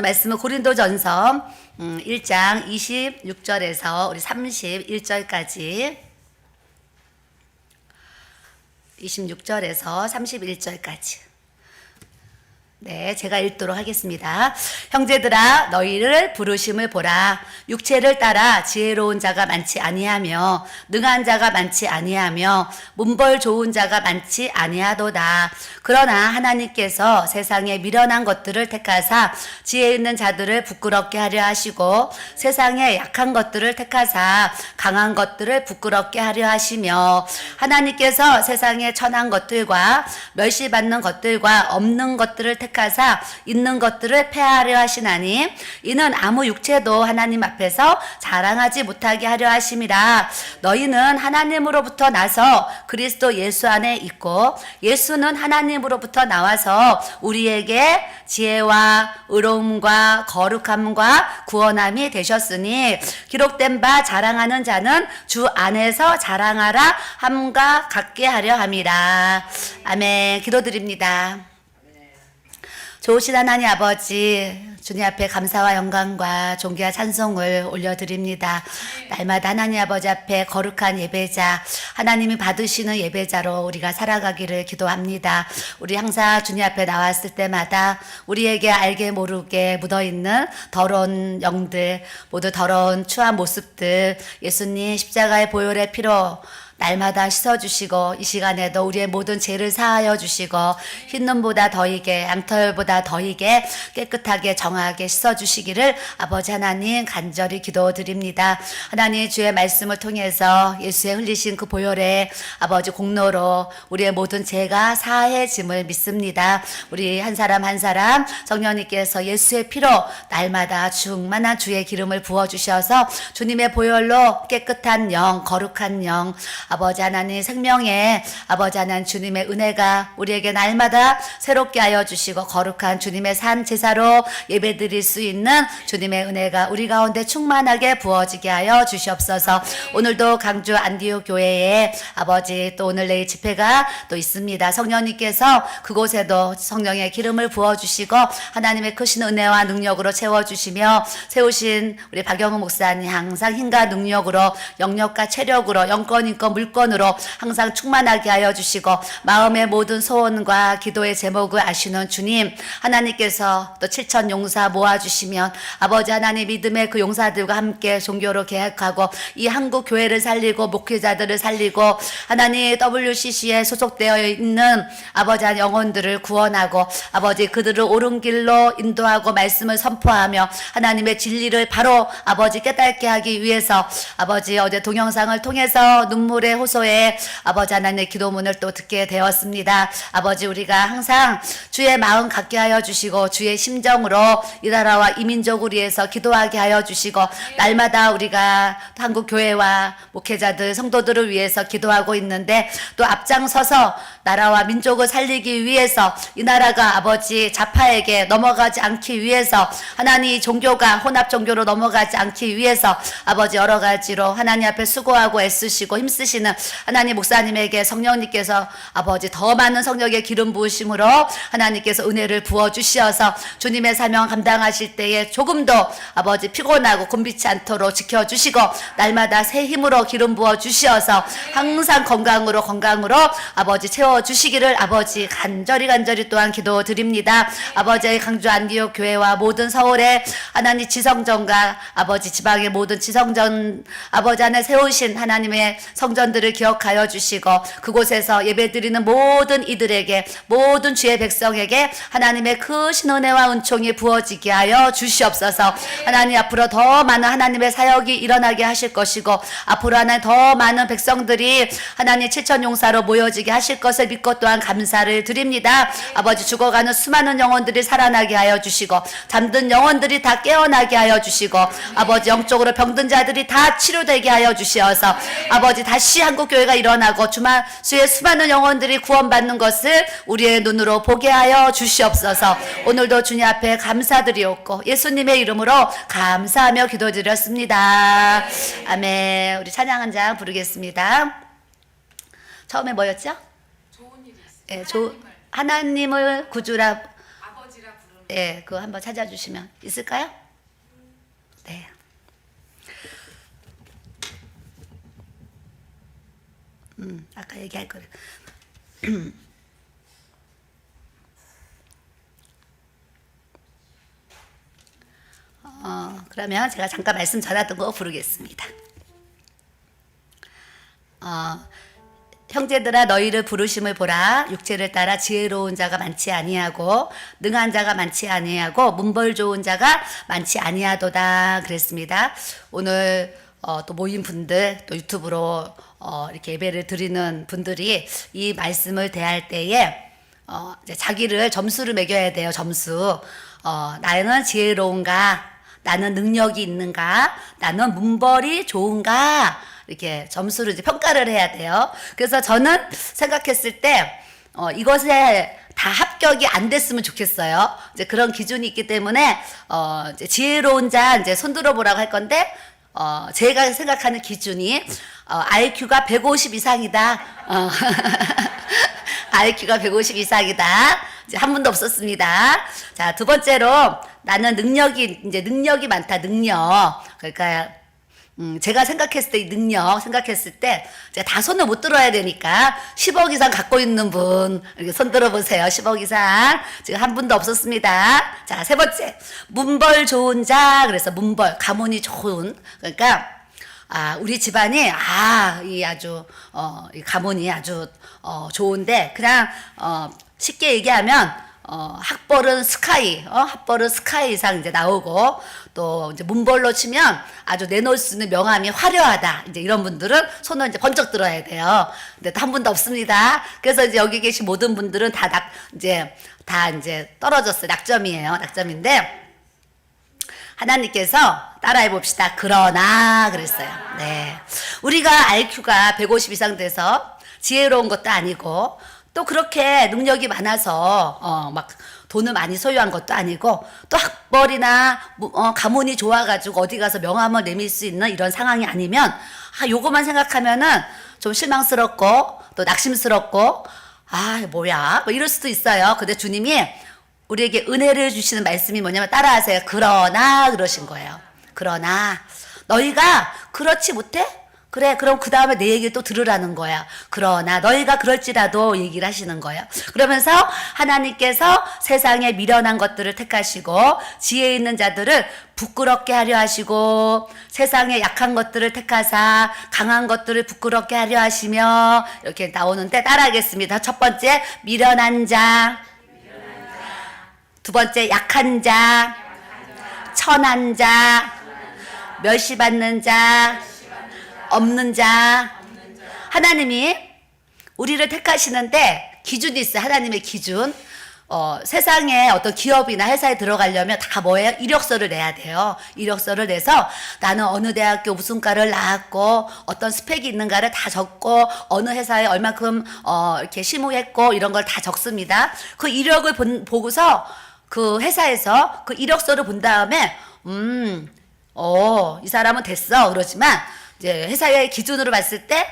말씀은 고린도전서 1장 26절에서 우리 31절까지 26절에서 31절까지 네, 제가 읽도록 하겠습니다. 형제들아, 너희를 부르심을 보라. 육체를 따라 지혜로운 자가 많지 아니하며 능한 자가 많지 아니하며 문벌 좋은 자가 많지 아니하도다. 그러나 하나님께서 세상에 미련한 것들을 택하사 지혜 있는 자들을 부끄럽게 하려 하시고 세상에 약한 것들을 택하사 강한 것들을 부끄럽게 하려 하시며 하나님께서 세상에 천한 것들과 멸시받는 것들과 없는 것들을 택하사 있는 것들을 폐하려 하시나니 이는 아무 육체도 하나님 앞에서 자랑하지 못하게 하려 하심이라. 너희는 하나님으로부터 나서 그리스도 예수 안에 있고 예수는 하나님으로부터 나와서 우리에게 지혜와 의로움과 거룩함과 구원함이 되셨으니 기록된 바 자랑하는 자는 주 안에서 자랑하라 함과 같게 하려 함이라. 아멘. 기도드립니다. 좋으신 하나님 아버지, 주님 앞에 감사와 영광과 존귀와 찬송을 올려드립니다. 날마다 하나님 아버지 앞에 거룩한 예배자, 하나님이 받으시는 예배자로 우리가 살아가기를 기도합니다. 우리 항상 주님 앞에 나왔을 때마다 우리에게 알게 모르게 묻어있는 더러운 영들, 모두 더러운 추한 모습들, 예수님 십자가의 보혈의 피로 날마다 씻어주시고 이 시간에도 우리의 모든 죄를 사하여 주시고 흰눈보다 더이게 양털보다 더이게 깨끗하게 정하게 씻어주시기를 아버지 하나님 간절히 기도드립니다. 하나님 주의 말씀을 통해서 예수의 흘리신 그 보혈의 아버지 공로로 우리의 모든 죄가 사해짐을 믿습니다. 우리 한 사람 한 사람 성령님께서 예수의 피로 날마다 충만한 주의 기름을 부어주셔서 주님의 보혈로 깨끗한 영 거룩한 영 아버지 하나님 생명의 아버지 하나님 주님의 은혜가 우리에게 날마다 새롭게 하여 주시고 거룩한 주님의 산 제사로 예배드릴 수 있는 주님의 은혜가 우리 가운데 충만하게 부어지게 하여 주시옵소서. 오늘도 강주 안디옥 교회에 아버지 또 오늘 내일 집회가 또 있습니다. 성령님께서 그곳에도 성령의 기름을 부어주시고 하나님의 크신 은혜와 능력으로 채워주시며 세우신 우리 박영우 목사님 항상 힘과 능력으로 영역과 체력으로 영권 인권 물건으로 항상 충만하게 하여 주시고 마음의 모든 소원과 기도의 제목을 아시는 주님 하나님께서 또 7천 용사 모아주시면 아버지 하나님 믿음의 그 용사들과 함께 종교로 계획하고 이 한국 교회를 살리고 목회자들을 살리고 하나님 WCC에 소속되어 있는 아버지 하나님 영혼들을 구원하고 아버지 그들을 옳은 길로 인도하고 말씀을 선포하며 하나님의 진리를 바로 아버지 깨닫게 하기 위해서 아버지 어제 동영상을 통해서 눈물의 호소에 아버지 하나님의 기도문을 또 듣게 되었습니다. 아버지 우리가 항상 주의 마음 갖게 하여 주시고 주의 심정으로 이 나라와 이 민족을 위해서 기도하게 하여 주시고 날마다 우리가 한국 교회와 목회자들 성도들을 위해서 기도하고 있는데 또 앞장서서 나라와 민족을 살리기 위해서 이 나라가 아버지 좌파에게 넘어가지 않기 위해서 하나님 종교가 혼합 종교로 넘어가지 않기 위해서 아버지 여러 가지로 하나님 앞에 수고하고 애쓰시고 힘쓰시는 하나님 목사님에게 성령님께서 아버지 더 많은 성령의 기름 부으심으로 하나님께서 은혜를 부어주시어서 주님의 사명 감당하실 때에 조금도 아버지 피곤하고 곤비치 않도록 지켜주시고 날마다 새 힘으로 기름 부어주시어서 항상 건강으로 아버지 채워주시기를 아버지 간절히 또한 기도드립니다. 아버지의 강주 안디옥 교회와 모든 서울의 하나님 지성전과 아버지 지방의 모든 지성전 아버지 안에 세우신 하나님의 성전들을 기억하여 주시고 그곳에서 예배드리는 모든 이들에게 모든 주의 백성에게 하나님의 크신 은혜와 은총이 부어지게 하여 주시옵소서. 하나님 앞으로 더 많은 하나님의 사역이 일어나게 하실 것이고 앞으로 하나님 더 많은 백성들이 하나님 7천 용사로 모여지게 하실 것을 믿고 또한 감사를 드립니다. 아버지 죽어가는 수많은 영혼들이 살아나게 하여 주시고 잠든 영혼들이 다 깨어나게 하여 주시고 아버지 영적으로 병든 자들이 다 치료되게 하여 주시어서 아버지 다시 한국교회가 일어나고 주의 수많은 영혼들이 구원받는 것을 우리의 눈으로 보게 하여 주시옵소서. 오늘도 주님 앞에 감사드리옵고 예수님의 이름으로 감사하며 기도드렸습니다. 아멘. 우리 찬양 한 장 부르겠습니다. 처음에 뭐였죠? 좋은 일이 있어요. 예, 하나님을 구주라 아버지라 부르는 예, 그거 한번 찾아주시면 있을까요? 네. 아까 얘기할 거를. 그러면 제가 잠깐 말씀 전하던 거 부르겠습니다. 형제들아 너희를 부르심을 보라. 육체를 따라 지혜로운 자가 많지 아니하고 능한 자가 많지 아니하고 문벌 좋은 자가 많지 아니하도다 그랬습니다. 오늘 또 모인 분들 또 유튜브로 이렇게 예배를 드리는 분들이 이 말씀을 대할 때에 이제 자기를 점수를 매겨야 돼요. 점수. 나는 지혜로운가? 나는 능력이 있는가? 나는 문벌이 좋은가? 이렇게 점수를 이제 평가를 해야 돼요. 그래서 저는 생각했을 때 이것에 다 합격이 안 됐으면 좋겠어요. 이제 그런 기준이 있기 때문에 이제 지혜로운 자 이제 손들어 보라고 할 건데 제가 생각하는 기준이 IQ가 150 이상이다. IQ가 150 이상이다. 이제 한 분도 없었습니다. 자, 두 번째로 나는 능력이 많다. 능력. 그러니까 제가 생각했을 때 이 능력 생각했을 때 제가 다 손을 못 들어야 되니까 10억 이상 갖고 있는 분 이렇게 손 들어보세요. 10억 이상 지금 한 분도 없었습니다. 자, 세 번째 문벌 좋은 자. 그래서 문벌 가문이 좋은, 그러니까 우리 집안이 이 아주 이 가문이 아주 좋은데 그냥 쉽게 얘기하면 학벌은 스카이 이상 이제 나오고, 또 이제 문벌로 치면 아주 내놓을 수 있는 명함이 화려하다. 이제 이런 분들은 손을 이제 번쩍 들어야 돼요. 근데 또 한 분도 없습니다. 그래서 이제 여기 계신 모든 분들은 다 이제 떨어졌어요. 낙점이에요. 낙점인데 하나님께서 따라해 봅시다. 그러나 그랬어요. 네. 우리가 IQ가 150 이상 돼서 지혜로운 것도 아니고 또 그렇게 능력이 많아서 막 돈을 많이 소유한 것도 아니고 또 학벌이나 가문이 좋아가지고 어디 가서 명함을 내밀 수 있는 이런 상황이 아니면 요거만 생각하면은 좀 실망스럽고 또 낙심스럽고 뭐야 뭐 이럴 수도 있어요. 근데 주님이 우리에게 은혜를 주시는 말씀이 뭐냐면 따라하세요. 그러나 그러신 거예요. 그러나 너희가 그렇지 못해? 그래, 그럼 그 다음에 내 얘기를 또 들으라는 거야. 그러나 너희가 그럴지라도 얘기를 하시는 거예요. 그러면서 하나님께서 세상에 미련한 것들을 택하시고 지혜 있는 자들을 부끄럽게 하려 하시고 세상에 약한 것들을 택하사 강한 것들을 부끄럽게 하려 하시며 이렇게 나오는데 따라하겠습니다. 첫 번째 미련한 자, 두 번째 약한 자, 천한 자, 멸시받는 자, 없는 자. 하나님이 우리를 택하시는데 기준이 있어요. 하나님의 기준. 세상에 어떤 기업이나 회사에 들어가려면 다 뭐예요? 이력서를 내야 돼요. 이력서를 내서 나는 어느 대학교 무슨 과를 나왔고 어떤 스펙이 있는가를 다 적고 어느 회사에 얼마큼 이렇게 심우했고 이런 걸 다 적습니다. 그 이력을 보고서 그 회사에서 그 이력서를 본 다음에 이 사람은 됐어 그러지만 이제 회사의 기준으로 봤을 때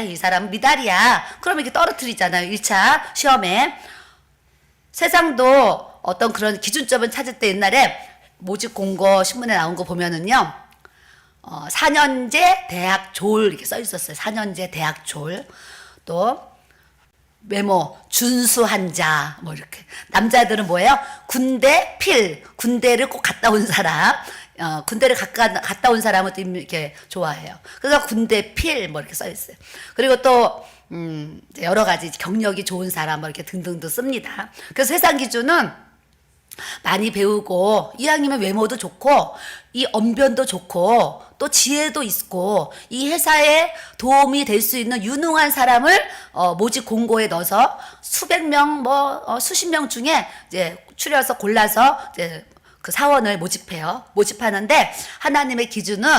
이 사람은 미달이야. 그러면 이렇게 떨어뜨리잖아요. 1차 시험에. 세상도 어떤 그런 기준점을 찾을 때 옛날에 모집 공고 신문에 나온 거 보면은요 4년제 대학 졸 이렇게 써 있었어요. 4년제 대학 졸. 또 메모 준수한 자 뭐 이렇게. 남자들은 뭐예요? 군대를 꼭 갔다 온 사람. 군대를 갔다 온 사람은 또 이렇게 좋아해요. 그래서 군대 필 뭐 이렇게 써 있어요. 그리고 또 여러 가지 경력이 좋은 사람 뭐 이렇게 등등도 씁니다. 그래서 세상 기준은 많이 배우고 이왕이면 외모도 좋고 이 언변도 좋고 또 지혜도 있고 이 회사에 도움이 될 수 있는 유능한 사람을 모집 공고에 넣어서 수백 명 수십 명 중에 이제 추려서 골라서 이제 그 사원을 모집해요. 모집하는데 하나님의 기준은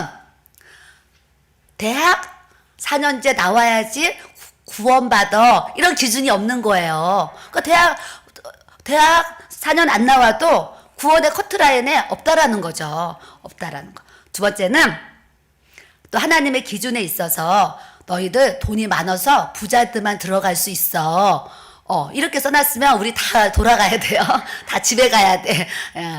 대학 4년제 나와야지 구원받아 이런 기준이 없는 거예요. 그러니까 대학 4년 안 나와도 구원의 커트라인에 없다라는 거죠. 없다라는 거. 두 번째는 또 하나님의 기준에 있어서 너희들 돈이 많아서 부자들만 들어갈 수 있어. 이렇게 써놨으면 우리 다 돌아가야 돼요. 다 집에 가야 돼.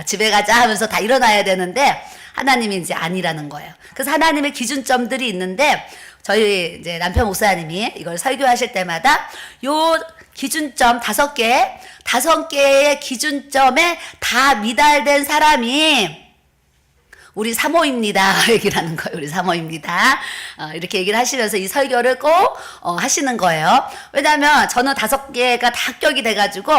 집에 가자 하면서 다 일어나야 되는데 하나님이 이제 아니라는 거예요. 그래서 하나님의 기준점들이 있는데 저희 이제 남편 목사님이 이걸 설교하실 때마다 요 기준점 5개의 기준점에 다 미달된 사람이 우리 사모입니다. 얘기를 하는 거예요. 우리 사모입니다. 이렇게 얘기를 하시면서 이 설교를 꼭 하시는 거예요. 왜냐하면 저는 5개가 다 합격이 돼가지고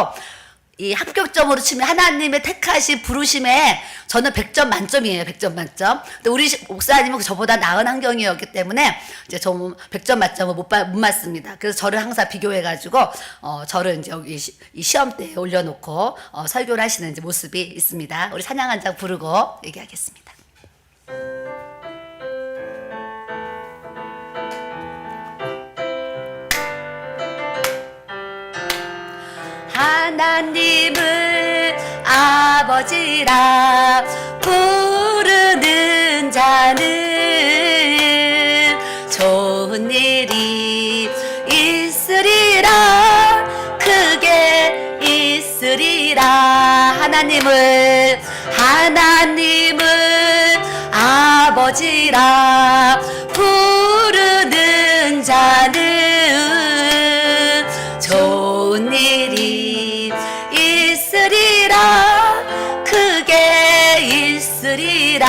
이 합격점으로 치면 하나님의 택하신 부르심에 저는 100점 만점이에요. 100점 만점. 근데 우리 목사님은 저보다 나은 환경이었기 때문에 이제 저 100점 만점을 못 맞습니다. 그래서 저를 항상 비교해가지고 저를 이제 여기 이 시험대에 올려놓고 설교를 하시는 이제 모습이 있습니다. 우리 찬양 한 장 부르고 얘기하겠습니다. 하나님을 아버지라 부르는 자는 좋은 일이 있으리라 크게 있으리라. 하나님을 아버지라 부르는 자는 좋은 일이 있으리라 크게 있으리라.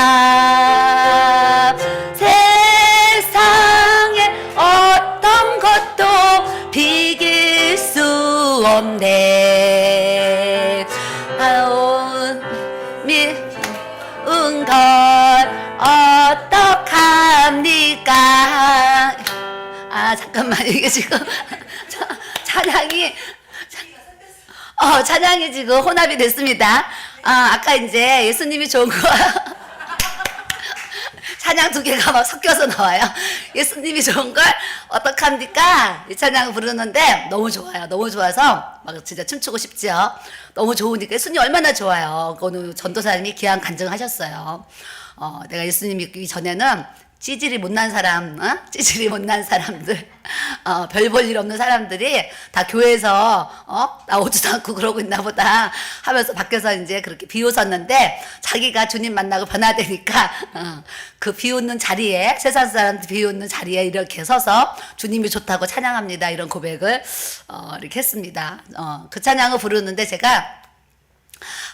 세상에 어떤 것도 비길 수 없네. 미운 걸 어떡합니까? 잠깐만, 이게 지금 찬양이 지금 혼합이 됐습니다. 아까 이제 예수님이 좋은 거 찬양 2개가 막 섞여서 나와요. 예수님이 좋은 걸 어떡합니까? 이 찬양 부르는데 너무 좋아요. 너무 좋아서 막 진짜 춤추고 싶죠. 너무 좋으니까 예수님 얼마나 좋아요. 오늘 전도사님이 귀한 간증하셨어요. 내가 예수님 믿기 전에는 찌질이 못난 사람, 찌질이 못난 사람들, 별 볼 일 없는 사람들이 다 교회에서, 나오지도 않고 그러고 있나 보다 하면서 밖에서 이제 그렇게 비웃었는데 자기가 주님 만나고 변화되니까, 그 비웃는 자리에, 세상 사람들 비웃는 자리에 이렇게 서서 주님이 좋다고 찬양합니다. 이런 고백을, 이렇게 했습니다. 그 찬양을 부르는데 제가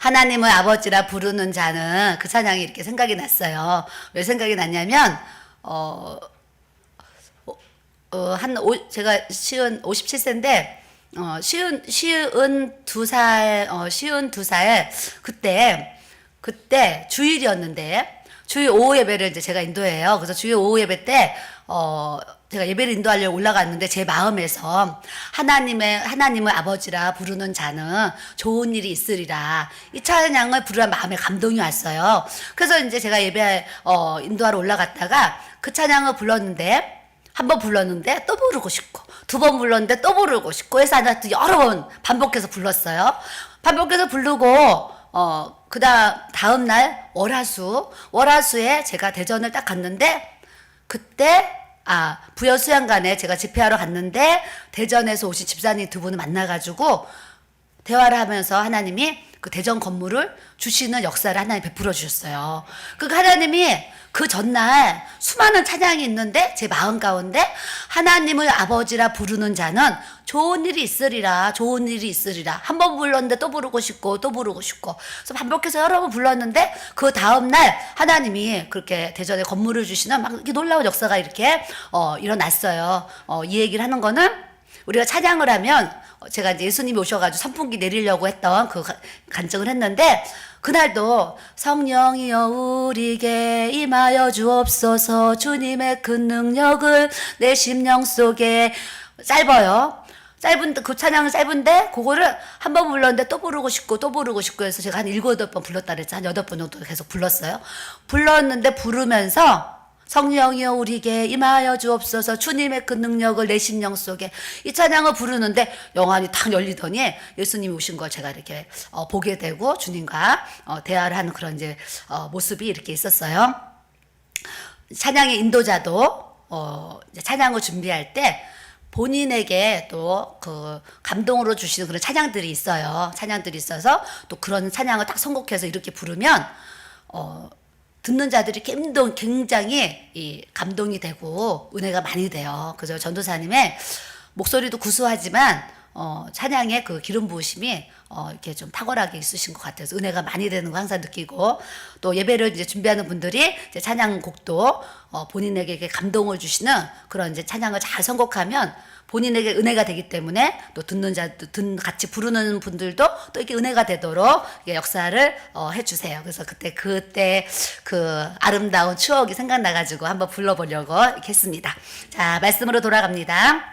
하나님을 아버지라 부르는 자는 그 찬양이 이렇게 생각이 났어요. 왜 생각이 났냐면, 제가 57세인데, 52살, 그때 주일이었는데, 주일 오후 예배를 이제 제가 인도해요. 그래서 주일 오후 예배 때, 제가 예배를 인도하려고 올라갔는데 제 마음에서 하나님을 아버지라 부르는 자는 좋은 일이 있으리라. 이 찬양을 부르라 마음에 감동이 왔어요. 그래서 이제 제가 예배 인도하러 올라갔다가 그 찬양을 불렀는데 한 번 불렀는데 또 부르고 싶고 2번 불렀는데 또 부르고 싶고 해서 여러 번 반복해서 불렀어요. 반복해서 부르고 그 다음 날 월화수에 제가 대전을 딱 갔는데 그때 부여 수양관에 제가 집회하러 갔는데 대전에서 오신 집사님 2분을 만나가지고 대화를 하면서 하나님이 그 대전 건물을 주시는 역사를 하나님 베풀어 주셨어요. 그러니까 하나님이 그 전날 수많은 찬양이 있는데 제 마음 가운데 하나님을 아버지라 부르는 자는 좋은 일이 있으리라. 좋은 일이 있으리라. 한 번 불렀는데 또 부르고 싶고 또 부르고 싶고 그래서 반복해서 여러 번 불렀는데 그 다음날 하나님이 그렇게 대전에 건물을 주시는 막 이렇게 놀라운 역사가 이렇게 일어났어요. 이 얘기를 하는 거는 우리가 찬양을 하면 제가 이제 예수님이 오셔가지고 선풍기 내리려고 했던 그 간증을 했는데 그날도 성령이여 우리에게 임하여 주옵소서 주님의 큰 능력을 내 심령 속에 짧아요. 그 찬양은 짧은데 그거를 한 번 불렀는데 또 부르고 싶고 또 부르고 싶고 해서 제가 한 7, 8번 불렀다 그랬죠. 한 8번 정도 계속 불렀어요. 불렀는데 부르면서 성령이여 우리에게 임하여 주옵소서 주님의 그 능력을 내 심령 속에 이 찬양을 부르는데 영안이 탁 열리더니 예수님이 오신 걸 제가 이렇게 보게 되고 주님과 대화를 하는 그런 이제 모습이 이렇게 있었어요. 찬양의 인도자도 이제 찬양을 준비할 때 본인에게 또 그 감동으로 주시는 그런 찬양들이 있어요. 찬양들이 있어서 또 그런 찬양을 딱 선곡해서 이렇게 부르면 듣는 자들이 굉장히 이 감동이 되고 은혜가 많이 돼요. 그래서 전도사님의 목소리도 구수하지만 찬양의 그 기름 부으심이 이렇게 좀 탁월하게 있으신 것 같아서 은혜가 많이 되는 거 항상 느끼고, 또 예배를 이제 준비하는 분들이 이제 찬양곡도 본인에게 이렇게 감동을 주시는 그런 이제 찬양을 잘 선곡하면 본인에게 은혜가 되기 때문에 또 듣는 같이 부르는 분들도 또 이렇게 은혜가 되도록 역사를 해주세요. 그래서 그때 그 아름다운 추억이 생각나가지고 한번 불러보려고 이렇게 했습니다. 자, 말씀으로 돌아갑니다.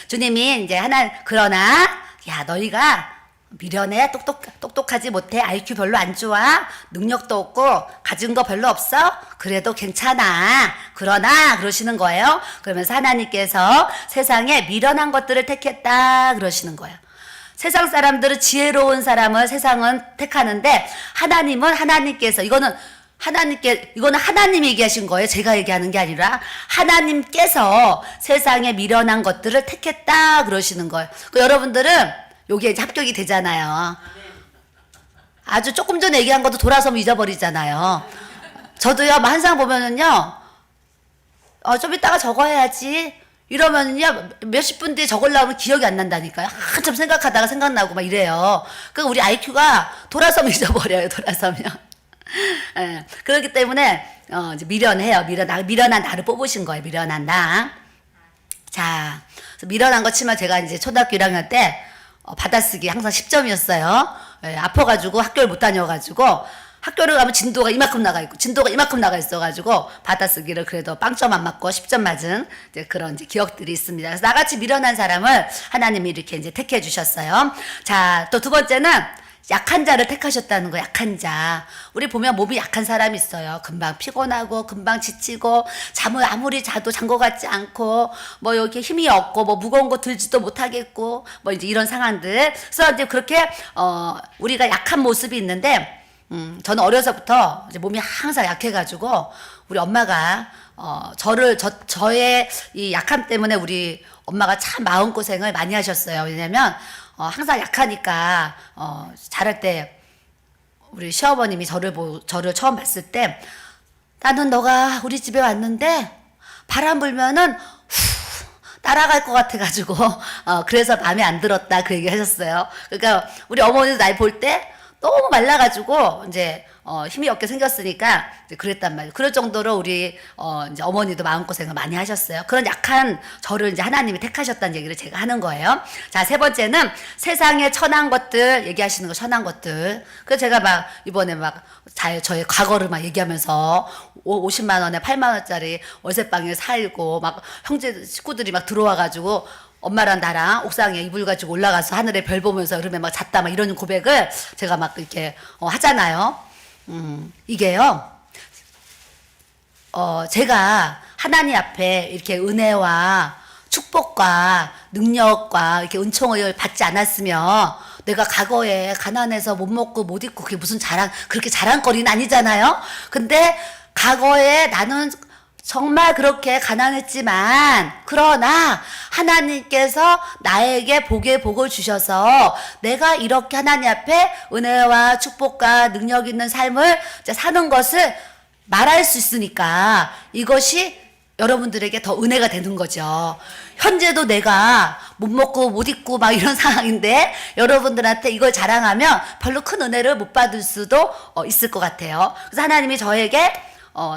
주님이 이제 그러나 야 너희가 미련해, 똑똑하지 못해, IQ 별로 안 좋아, 능력도 없고 가진 거 별로 없어, 그래도 괜찮아, 그러나 그러시는 거예요. 그러면서 하나님께서 세상에 미련한 것들을 택했다 그러시는 거예요. 세상 사람들은 지혜로운 사람을 세상은 택하는데 하나님께서 이거는 하나님이 얘기하신 거예요. 제가 얘기하는 게 아니라 하나님께서 세상에 미련한 것들을 택했다 그러시는 거예요. 여러분들은 여기에 이제 합격이 되잖아요. 아주 조금 전에 얘기한 것도 돌아서면 잊어버리잖아요. 저도요, 한상 보면은요, 좀 이따가 적어야지. 이러면요, 몇십 분 뒤에 적으려면 기억이 안 난다니까요. 한참 생각하다가 생각나고 막 이래요. 그러니까 우리 IQ가 돌아서면 잊어버려요, 돌아서면. 예, 그렇기 때문에 이제 미련해요. 미련한 나를 뽑으신 거예요. 미련한 나. 자, 미련한 거 치면 제가 이제 초등학교 1학년 때 받아쓰기 항상 10점이었어요. 예, 아파가지고 학교를 못 다녀가지고 학교를 가면 진도가 이만큼 나가 있어가지고 받아쓰기를 그래도 빵점 안 맞고 10점 맞은 이제 그런 이제 기억들이 있습니다. 그래서 나같이 미련한 사람을 하나님이 이렇게 이제 택해 주셨어요. 자, 또 두 번째는 약한 자를 택하셨다는 거. 약한 자. 우리 보면 몸이 약한 사람이 있어요. 금방 피곤하고 금방 지치고 잠을 아무리 자도 잔 것 같지 않고 뭐 이렇게 힘이 없고 뭐 무거운 거 들지도 못하겠고 뭐 이제 이런 상황들. 그래서 이제 그렇게 우리가 약한 모습이 있는데 저는 어려서부터 이제 몸이 항상 약해가지고 우리 엄마가 저의 이 약함 때문에 우리 엄마가 참 마음고생을 많이 하셨어요. 왜냐면 항상 약하니까 자랄 때 우리 시어머님이 저를 처음 봤을 때 나는 너가 우리 집에 왔는데 바람 불면은 따라갈 것 같아가지고 그래서 마음에 안 들었다 그 얘기 하셨어요. 그러니까 우리 어머니도 날 볼 때 너무 말라가지고 이제 힘이 없게 생겼으니까 이제 그랬단 말이에요. 그럴 정도로 우리 이제 어머니도 마음고생을 많이 하셨어요. 그런 약한 저를 이제 하나님이 택하셨다는 얘기를 제가 하는 거예요. 자, 세 번째는 세상에 천한 것들 얘기하시는 거. 천한 것들. 그래서 제가 막 이번에 막 저의 과거를 막 얘기하면서 50만 원에 8만 원짜리 월세방에 살고 막 형제 식구들이 막 들어와가지고 엄마랑 나랑 옥상에 이불 가지고 올라가서 하늘에 별 보면서 여름에 막 잤다 막 이런 고백을 제가 막 이렇게 하잖아요. 이게요, 제가 하나님 앞에 이렇게 은혜와 축복과 능력과 이렇게 은총을 받지 않았으면 내가 과거에 가난해서 못 먹고 못 입고 그게 무슨 그렇게 자랑거리는 아니잖아요. 근데 과거에 나는 정말 그렇게 가난했지만 그러나 하나님께서 나에게 복의 복을 주셔서 내가 이렇게 하나님 앞에 은혜와 축복과 능력 있는 삶을 사는 것을 말할 수 있으니까 이것이 여러분들에게 더 은혜가 되는 거죠. 현재도 내가 못 먹고 못 입고 막 이런 상황인데 여러분들한테 이걸 자랑하면 별로 큰 은혜를 못 받을 수도 있을 것 같아요. 그래서 하나님이 저에게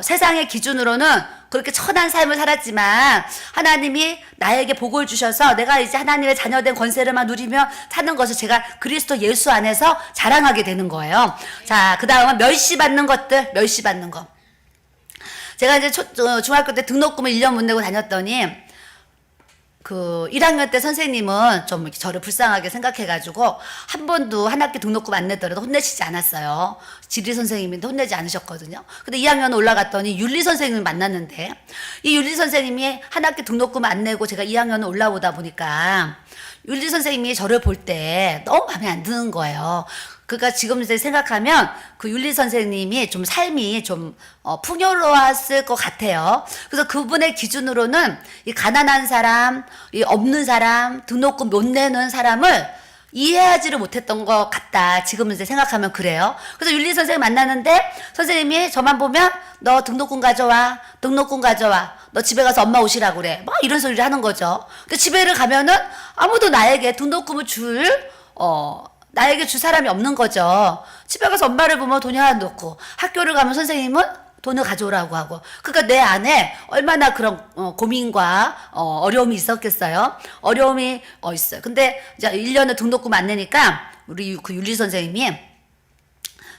세상의 기준으로는 그렇게 천한 삶을 살았지만 하나님이 나에게 복을 주셔서 내가 이제 하나님의 자녀된 권세를 막 누리며 사는 것을 제가 그리스도 예수 안에서 자랑하게 되는 거예요. 자, 그 다음은 멸시받는 거. 제가 이제 중학교 때 등록금을 1년 못 내고 다녔더니 그 1학년 때 선생님은 좀 이렇게 저를 불쌍하게 생각해가지고 한 번도 한 학기 등록금 안 내더라도 혼내시지 않았어요. 지리 선생님인데 혼내지 않으셨거든요. 근데 2학년 올라갔더니 윤리 선생님을 만났는데 이 윤리 선생님이 한 학기 등록금 안 내고 제가 2학년 올라오다 보니까 윤리 선생님이 저를 볼 때 너무 마음에 안 드는 거예요. 그러니까 지금 이제 생각하면 그 윤리 선생님이 좀 삶이 좀 풍요로웠을 것 같아요. 그래서 그분의 기준으로는 이 가난한 사람, 이 없는 사람, 등록금 못 내는 사람을 이해하지를 못했던 것 같다. 지금 이제 생각하면 그래요. 그래서 윤리 선생님 만나는데 선생님이 저만 보면 너 등록금 가져와, 등록금 가져와. 너 집에 가서 엄마 오시라고 그래. 막 이런 소리를 하는 거죠. 근데 집에를 가면은 아무도 나에게 등록금을 나에게 줄 사람이 없는 거죠. 집에 가서 엄마를 보면 돈이 하나도 없고 학교를 가면 선생님은 돈을 가져오라고 하고. 그러니까 내 안에 얼마나 그런 고민과 어려움이 있었겠어요. 어려움이 있어요. 근데 이제 1년에 등록금 안 내니까 우리 그 윤리 선생님이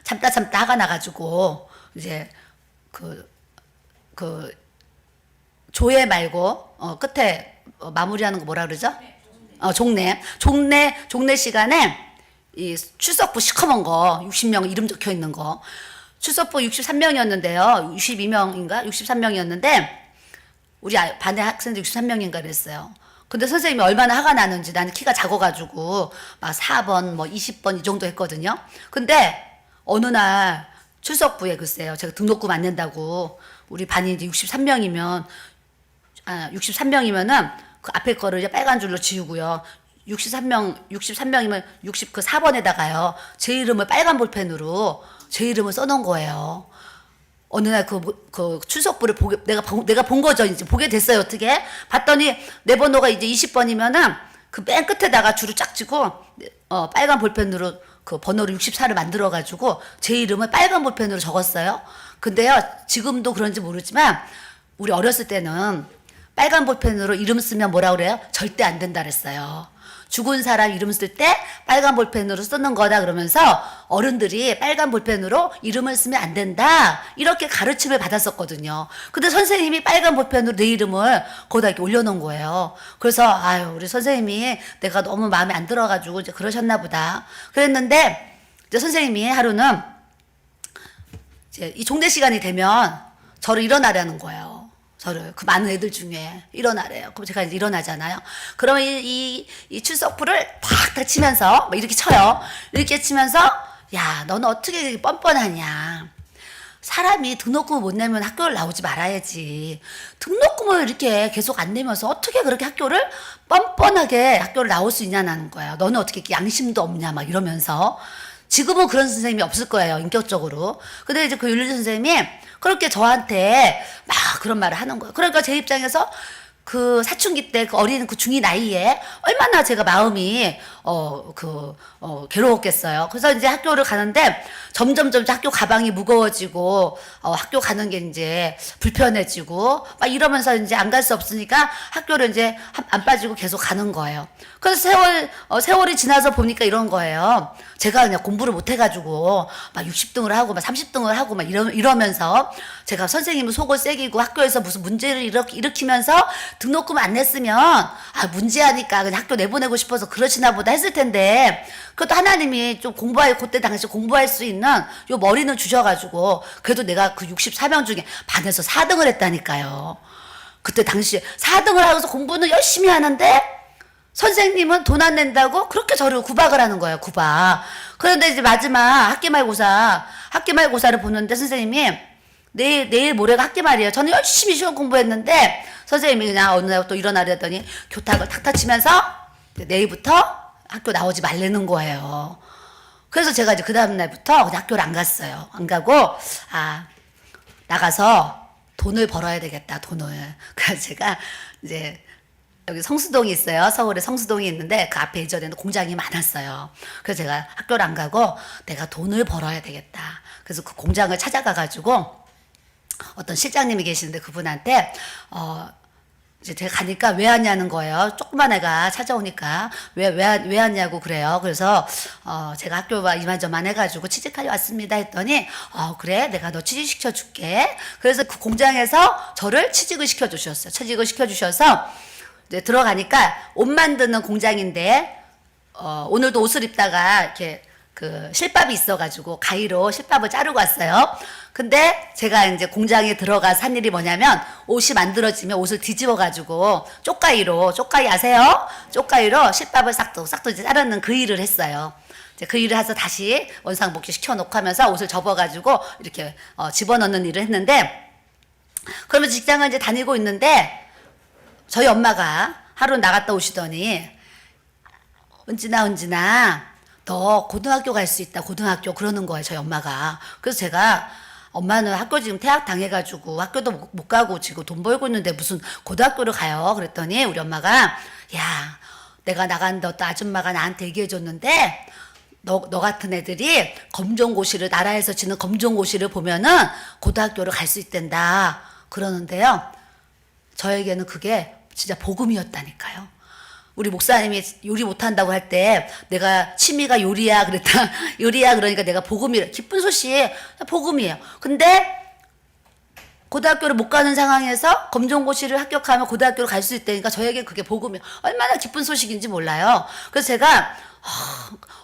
참다 화가 나가지고 이제 그 조회 말고 끝에 마무리하는 거 뭐라 그러죠? 종례 시간에 이 출석부 시커먼 거 60명 이름 적혀 있는 거 출석부 63명이었는데요. 62명인가 63명이었는데 우리 반의 학생들 63명인가 그랬어요. 근데 선생님이 얼마나 화가 나는지 나는 키가 작아가지고 막 4번 뭐 20번 이 정도 했거든요. 근데 어느 날 출석부에 글쎄요. 제가 등록금 안 낸다고 우리 반이 이제 63명이면은 그 앞에 거를 이제 빨간 줄로 지우고요. 63명이면 60 그 4번에다가요. 제 이름을 빨간 볼펜으로 제 이름을 써놓은 거예요. 어느 날 그 출석부를 내가 본 거죠. 이제 보게 됐어요. 어떻게? 봤더니 내 번호가 이제 20번이면은 그 맨 끝에다가 줄을 쫙 쥐고 빨간 볼펜으로 그 번호를 64를 만들어가지고 제 이름을 빨간 볼펜으로 적었어요. 근데요, 지금도 그런지 모르지만 우리 어렸을 때는 빨간 볼펜으로 이름 쓰면 뭐라 그래요? 절대 안 된다 그랬어요. 죽은 사람 이름 쓸 때 빨간 볼펜으로 쓰는 거다 그러면서 어른들이 빨간 볼펜으로 이름을 쓰면 안 된다 이렇게 가르침을 받았었거든요. 근데 선생님이 빨간 볼펜으로 내 이름을 거기다 이렇게 올려놓은 거예요. 그래서 아유 우리 선생님이 내가 너무 마음에 안 들어가지고 이제 그러셨나 보다 그랬는데 이제 선생님이 하루는 이제 이 종례 시간이 되면 저를 일어나라는 거예요. 저를 그 많은 애들 중에 일어나래요. 그럼 제가 이제 일어나잖아요. 그러면 이 출석부를 탁 치면서 막 이렇게 쳐요. 이렇게 치면서 야 너는 어떻게 이렇게 뻔뻔하냐. 사람이 등록금을 못 내면 학교를 나오지 말아야지. 등록금을 이렇게 계속 안 내면서 어떻게 그렇게 학교를 뻔뻔하게 학교를 나올 수 있냐는 거예요. 너는 어떻게 이렇게 양심도 없냐 막 이러면서. 지금은 그런 선생님이 없을 거예요. 인격적으로. 근데 이제 그 윤리 선생님이 그렇게 저한테 막 그런 말을 하는 거예요. 그러니까 제 입장에서 그 사춘기 때 그 어린 그 중2 나이에 얼마나 제가 마음이 괴로웠겠어요. 그래서 이제 학교를 가는데 점점 학교 가방이 무거워지고 학교 가는 게 이제 불편해지고 막 이러면서 이제 안 갈 수 없으니까 학교를 이제 안 빠지고 계속 가는 거예요. 그래서 세월이 지나서 보니까 이런 거예요. 제가 그냥 공부를 못 해가지고 막 60등을 하고 막 30등을 하고 막 이러면서 제가 선생님은 속을 새기고 학교에서 무슨 문제를 일으키면서 등록금 안 냈으면 문제하니까 그냥 학교 내보내고 싶어서 그러시나 보다 했을 텐데 그것도 하나님이 좀 그때 당시 공부할 수 있는 요 머리는 주셔가지고 그래도 내가 그 64명 중에 반에서 4등을 했다니까요. 그때 당시에 4등을 하고서 공부는 열심히 하는데 선생님은 돈 안 낸다고 그렇게 저를 구박을 하는 거예요. 구박. 그런데 이제 마지막 학기말고사를 보는데 선생님이 내일 모레가 학기말이에요. 저는 열심히 시험 공부했는데 선생님이 그냥 어느 날 또 일어나려더니 교탁을 탁탁 치면서 내일부터 학교 나오지 말라는 거예요. 그래서 제가 이제 그 다음 날부터 학교를 안 갔어요. 안 가고 나가서 돈을 벌어야 되겠다. 돈을. 그래서 제가 이제 여기 성수동이 있어요. 서울에 성수동이 있는데 그 앞에 예전에는 공장이 많았어요. 그래서 제가 학교를 안 가고 내가 돈을 벌어야 되겠다. 그래서 그 공장을 찾아가가지고 어떤 실장님이 계시는데 그분한테 이제 제가 가니까 왜 왔냐는 거예요. 조그만 애가 찾아오니까 왜 왔냐고 그래요. 그래서 제가 학교가 이만저만 해가지고 취직하려 왔습니다 했더니 그래 내가 너 취직시켜 줄게. 그래서 그 공장에서 저를 취직을 시켜 주셨어요. 취직을 시켜 주셔서 이제 들어가니까 옷 만드는 공장인데 오늘도 옷을 입다가 이렇게 그 실밥이 있어가지고 가위로 실밥을 자르고 왔어요. 근데 제가 이제 공장에 들어가서 한 일이 뭐냐면 옷이 만들어지면 옷을 뒤집어가지고 쪽가위 아세요? 쪽가위로 실밥을 싹둑 이제 자르는 그 일을 했어요. 이제 그 일을 해서 다시 원상복귀 시켜놓고 하면서 옷을 접어가지고 이렇게 집어넣는 일을 했는데, 그러면 직장을 이제 다니고 있는데 저희 엄마가 하루 나갔다 오시더니 은진아 너 고등학교 갈 수 있다, 고등학교, 그러는 거예요, 저희 엄마가. 그래서 제가 엄마는 학교 지금 퇴학 당해가지고 학교도 못 가고 지금 돈 벌고 있는데 무슨 고등학교를 가요? 그랬더니 우리 엄마가, 야, 내가 나갔는데 어떤 아줌마가 나한테 얘기해줬는데 너 같은 애들이 검정고시를, 나라에서 치는 검정고시를 보면은 고등학교를 갈 수 있단다 그러는데요. 저에게는 그게 진짜 복음이었다니까요. 우리 목사님이 요리 못한다고 할 때 내가 취미가 요리야 그랬다. 요리야 그러니까 내가 복음이, 기쁜 소식, 복음이에요. 근데 고등학교를 못 가는 상황에서 검정고시를 합격하면 고등학교를 갈 수 있다니까 저에게 그게 복음이에요. 얼마나 기쁜 소식인지 몰라요. 그래서 제가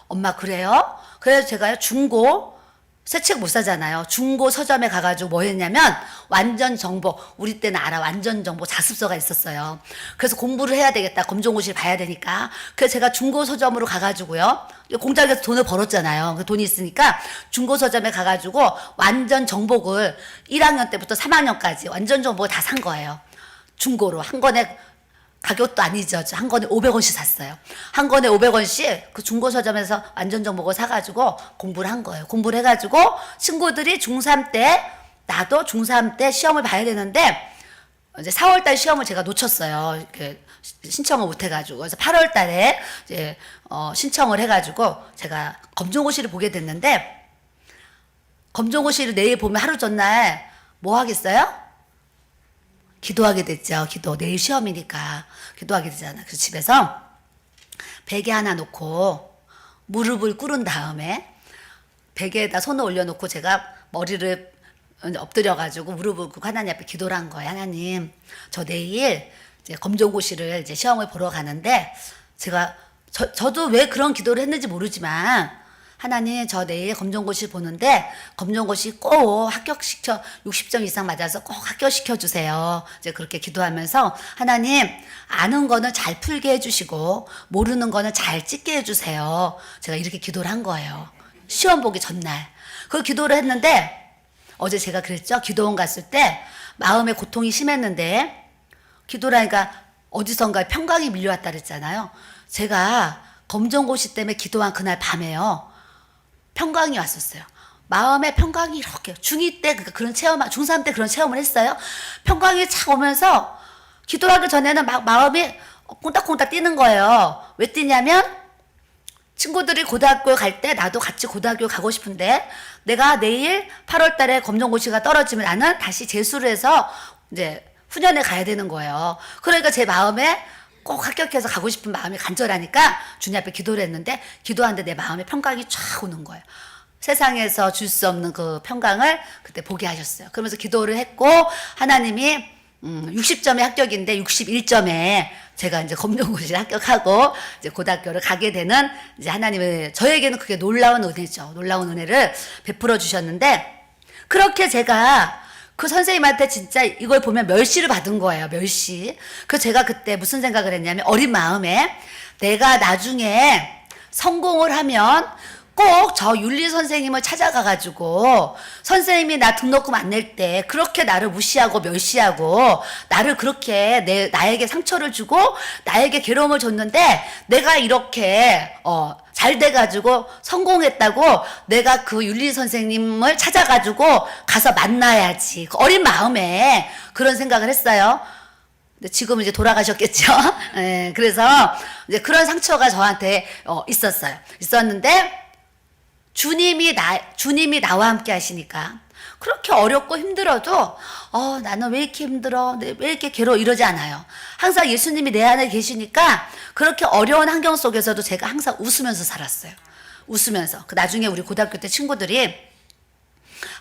엄마 그래요? 그래서 제가 중고 새 책 못 사잖아요. 중고 서점에 가가지고 뭐 했냐면 완전 정보, 우리 때는 알아, 완전 정보 자습서가 있었어요. 그래서 공부를 해야 되겠다, 검정고시를 봐야 되니까. 그래서 제가 중고 서점으로 가가지고요, 공장에서 돈을 벌었잖아요. 그 돈이 있으니까 중고 서점에 가가지고 완전 정복을 1학년 때부터 3학년까지 완전 정복을 다 산 거예요. 중고로 한 권에, 가격도 아니죠. 한 권에 500원씩 샀어요. 한 권에 500원씩 그 중고 서점에서 완전 정복을 사가지고 공부를 한 거예요. 공부를 해가지고 친구들이 중3 때, 나도 중3 때 시험을 봐야 되는데 이제 4월달 시험을 제가 놓쳤어요. 이렇게 신청을 못 해가지고. 그래서 8월달에 이제 신청을 해가지고 제가 검정고시를 보게 됐는데, 검정고시를 내일 보면 하루 전날 뭐 하겠어요? 기도하게 됐죠. 기도. 내일 시험이니까 기도하게 되잖아. 그래서 집에서 베개 하나 놓고 무릎을 꿇은 다음에 베개에다 손을 올려놓고 제가 머리를 엎드려가지고 무릎을 꿇고 하나님 앞에 기도를 한 거예요. 하나님, 저 내일 이제 검정고시를 이제 시험을 보러 가는데, 제가 저도 왜 그런 기도를 했는지 모르지만, 하나님, 저 내일 검정고시 보는데 검정고시 꼭 합격시켜, 60점 이상 맞아서 꼭 합격시켜 주세요. 이제 그렇게 기도하면서, 하나님, 아는 거는 잘 풀게 해주시고 모르는 거는 잘 찍게 해주세요. 제가 이렇게 기도를 한 거예요. 시험 보기 전날 그 기도를 했는데, 어제 제가 그랬죠. 기도원 갔을 때 마음의 고통이 심했는데, 기도를 하니까 어디선가 평강이 밀려왔다 그랬잖아요. 제가 검정고시 때문에 기도한 그날 밤에요, 평강이 왔었어요. 마음의 평강이 이렇게, 중2 때 그런 체험, 중3 때 그런 체험을 했어요. 평강이 착 오면서 기도하기 전에는 막 마음이 콩닥콩닥 뛰는 거예요. 왜 뛰냐면, 친구들이 고등학교 갈 때 나도 같이 고등학교 가고 싶은데, 내가 내일 8월 달에 검정고시가 떨어지면 나는 다시 재수를 해서 이제 후년에 가야 되는 거예요. 그러니까 제 마음에 꼭 합격해서 가고 싶은 마음이 간절하니까 주님 앞에 기도를 했는데, 기도하는데 내 마음에 평강이 쫙 오는 거예요. 세상에서 줄 수 없는 그 평강을 그때 보게 하셨어요. 그러면서 기도를 했고, 하나님이 60점의 합격인데 61점에 제가 이제 검정고시를 합격하고 이제 고등학교를 가게 되는, 이제 하나님의, 저에게는 그게 놀라운 은혜죠. 놀라운 은혜를 베풀어 주셨는데, 그렇게 제가 그 선생님한테 진짜 이걸 보면 멸시를 받은 거예요. 멸시. 그래서 제가 그때 무슨 생각을 했냐면, 어린 마음에 내가 나중에 성공을 하면 꼭 저 윤리 선생님을 찾아가가지고, 선생님이 나 등록금 안 낼 때 그렇게 나를 무시하고 멸시하고 나를 그렇게 나에게 상처를 주고 나에게 괴로움을 줬는데, 내가 이렇게 잘 돼가지고 성공했다고 내가 그 윤리 선생님을 찾아가지고 가서 만나야지. 그 어린 마음에 그런 생각을 했어요. 근데 지금은 이제 돌아가셨겠죠. 네, 그래서 이제 그런 상처가 저한테 있었어요. 있었는데, 주님이 나와 함께 하시니까 그렇게 어렵고 힘들어도 나는 왜 이렇게 힘들어, 왜 이렇게 괴로워, 이러지 않아요. 항상 예수님이 내 안에 계시니까 그렇게 어려운 환경 속에서도 제가 항상 웃으면서 살았어요. 웃으면서. 나중에 우리 고등학교 때 친구들이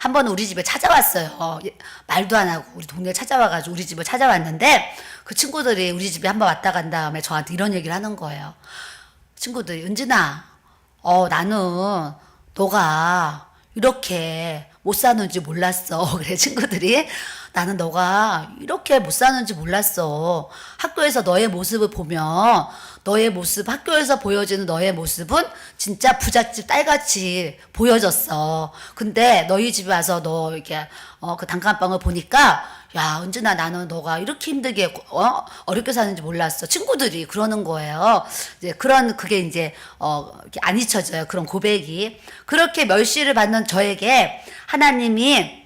한 번은 우리 집에 찾아왔어요. 말도 안 하고 우리 동네에 찾아와가지고 우리 집을 찾아왔는데, 그 친구들이 우리 집에 한 번 왔다 간 다음에 저한테 이런 얘기를 하는 거예요. 친구들이, 은진아, 나는 너가 이렇게 못 사는지 몰랐어. 그래, 친구들이. 나는 너가 이렇게 못 사는지 몰랐어. 학교에서 너의 모습을 보면 너의 모습, 학교에서 보여지는 너의 모습은 진짜 부잣집 딸같이 보여졌어. 근데 너희 집에 와서 너 이렇게 그 단칸방을 보니까 야, 은진아, 나는 너가 이렇게 힘들게 어렵게 사는지 몰랐어. 친구들이 그러는 거예요. 이제 그게 이제 이렇게 안 잊혀져요. 그런 고백이. 그렇게 멸시를 받는 저에게 하나님이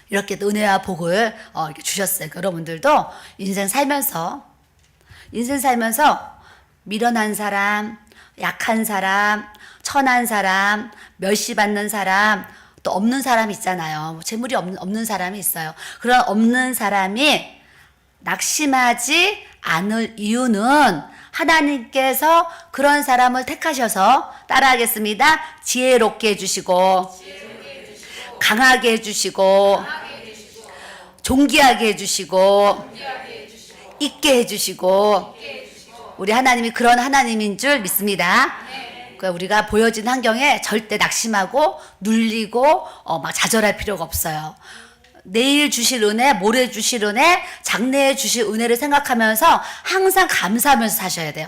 이렇게 은혜와 복을 이렇게 주셨어요. 여러분들도 인생 살면서 미련한 사람, 약한 사람, 천한 사람, 멸시받는 사람, 또 없는 사람 있잖아요. 뭐 재물이 없는 사람이 있어요. 그런 없는 사람이 낙심하지 않을 이유는 하나님께서 그런 사람을 택하셔서 따라하겠습니다. 지혜롭게 해주시고, 강하게 해주시고, 존귀하게 해주시고, 있게 해주시고, 우리 하나님이 그런 하나님인 줄 믿습니다. 그러니까 우리가 보여진 환경에 절대 낙심하고 눌리고 막 좌절할 필요가 없어요. 내일 주실 은혜, 모레 주실 은혜, 장래에 주실 은혜를 생각하면서 항상 감사하면서 사셔야 돼요.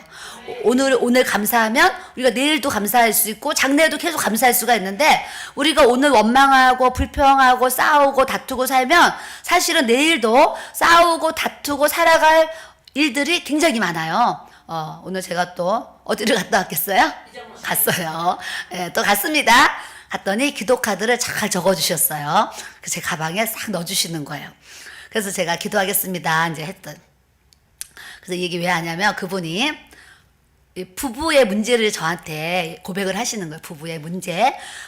오늘 감사하면 우리가 내일도 감사할 수 있고 장래에도 계속 감사할 수가 있는데, 우리가 오늘 원망하고 불평하고 싸우고 다투고 살면 사실은 내일도 싸우고 다투고 살아갈 일들이 굉장히 많아요. 오늘 제가 또 어디를 갔다 왔겠어요? 갔어요. 네, 또 갔습니다. 갔더니 기도 카드를 잘 적어주셨어요. 제 가방에 싹 넣어주시는 거예요. 그래서 제가 기도하겠습니다. 이제 했던. 그래서 이 얘기 왜 하냐면, 그분이 부부의 문제를 저한테 고백을 하시는 거예요.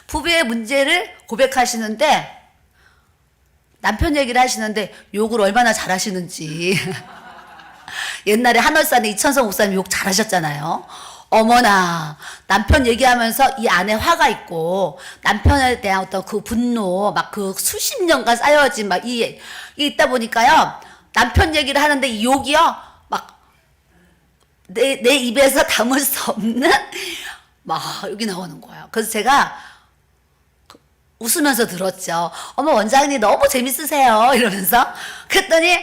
부부의 문제를 고백하시는데, 남편 얘기를 하시는데 욕을 얼마나 잘하시는지. 옛날에 한월산에 이천성 목사님 욕 잘하셨잖아요. 어머나, 남편 얘기하면서 이 안에 화가 있고 남편에 대한 어떤 그 분노, 막 그 수십 년간 쌓여진 막 이게 있다 보니까요, 남편 얘기를 하는데 이 욕이요, 막 내 입에서 담을 수 없는 막 여기 나오는 거예요. 그래서 제가 웃으면서 들었죠. 어머, 원장님 너무 재밌으세요 이러면서. 그랬더니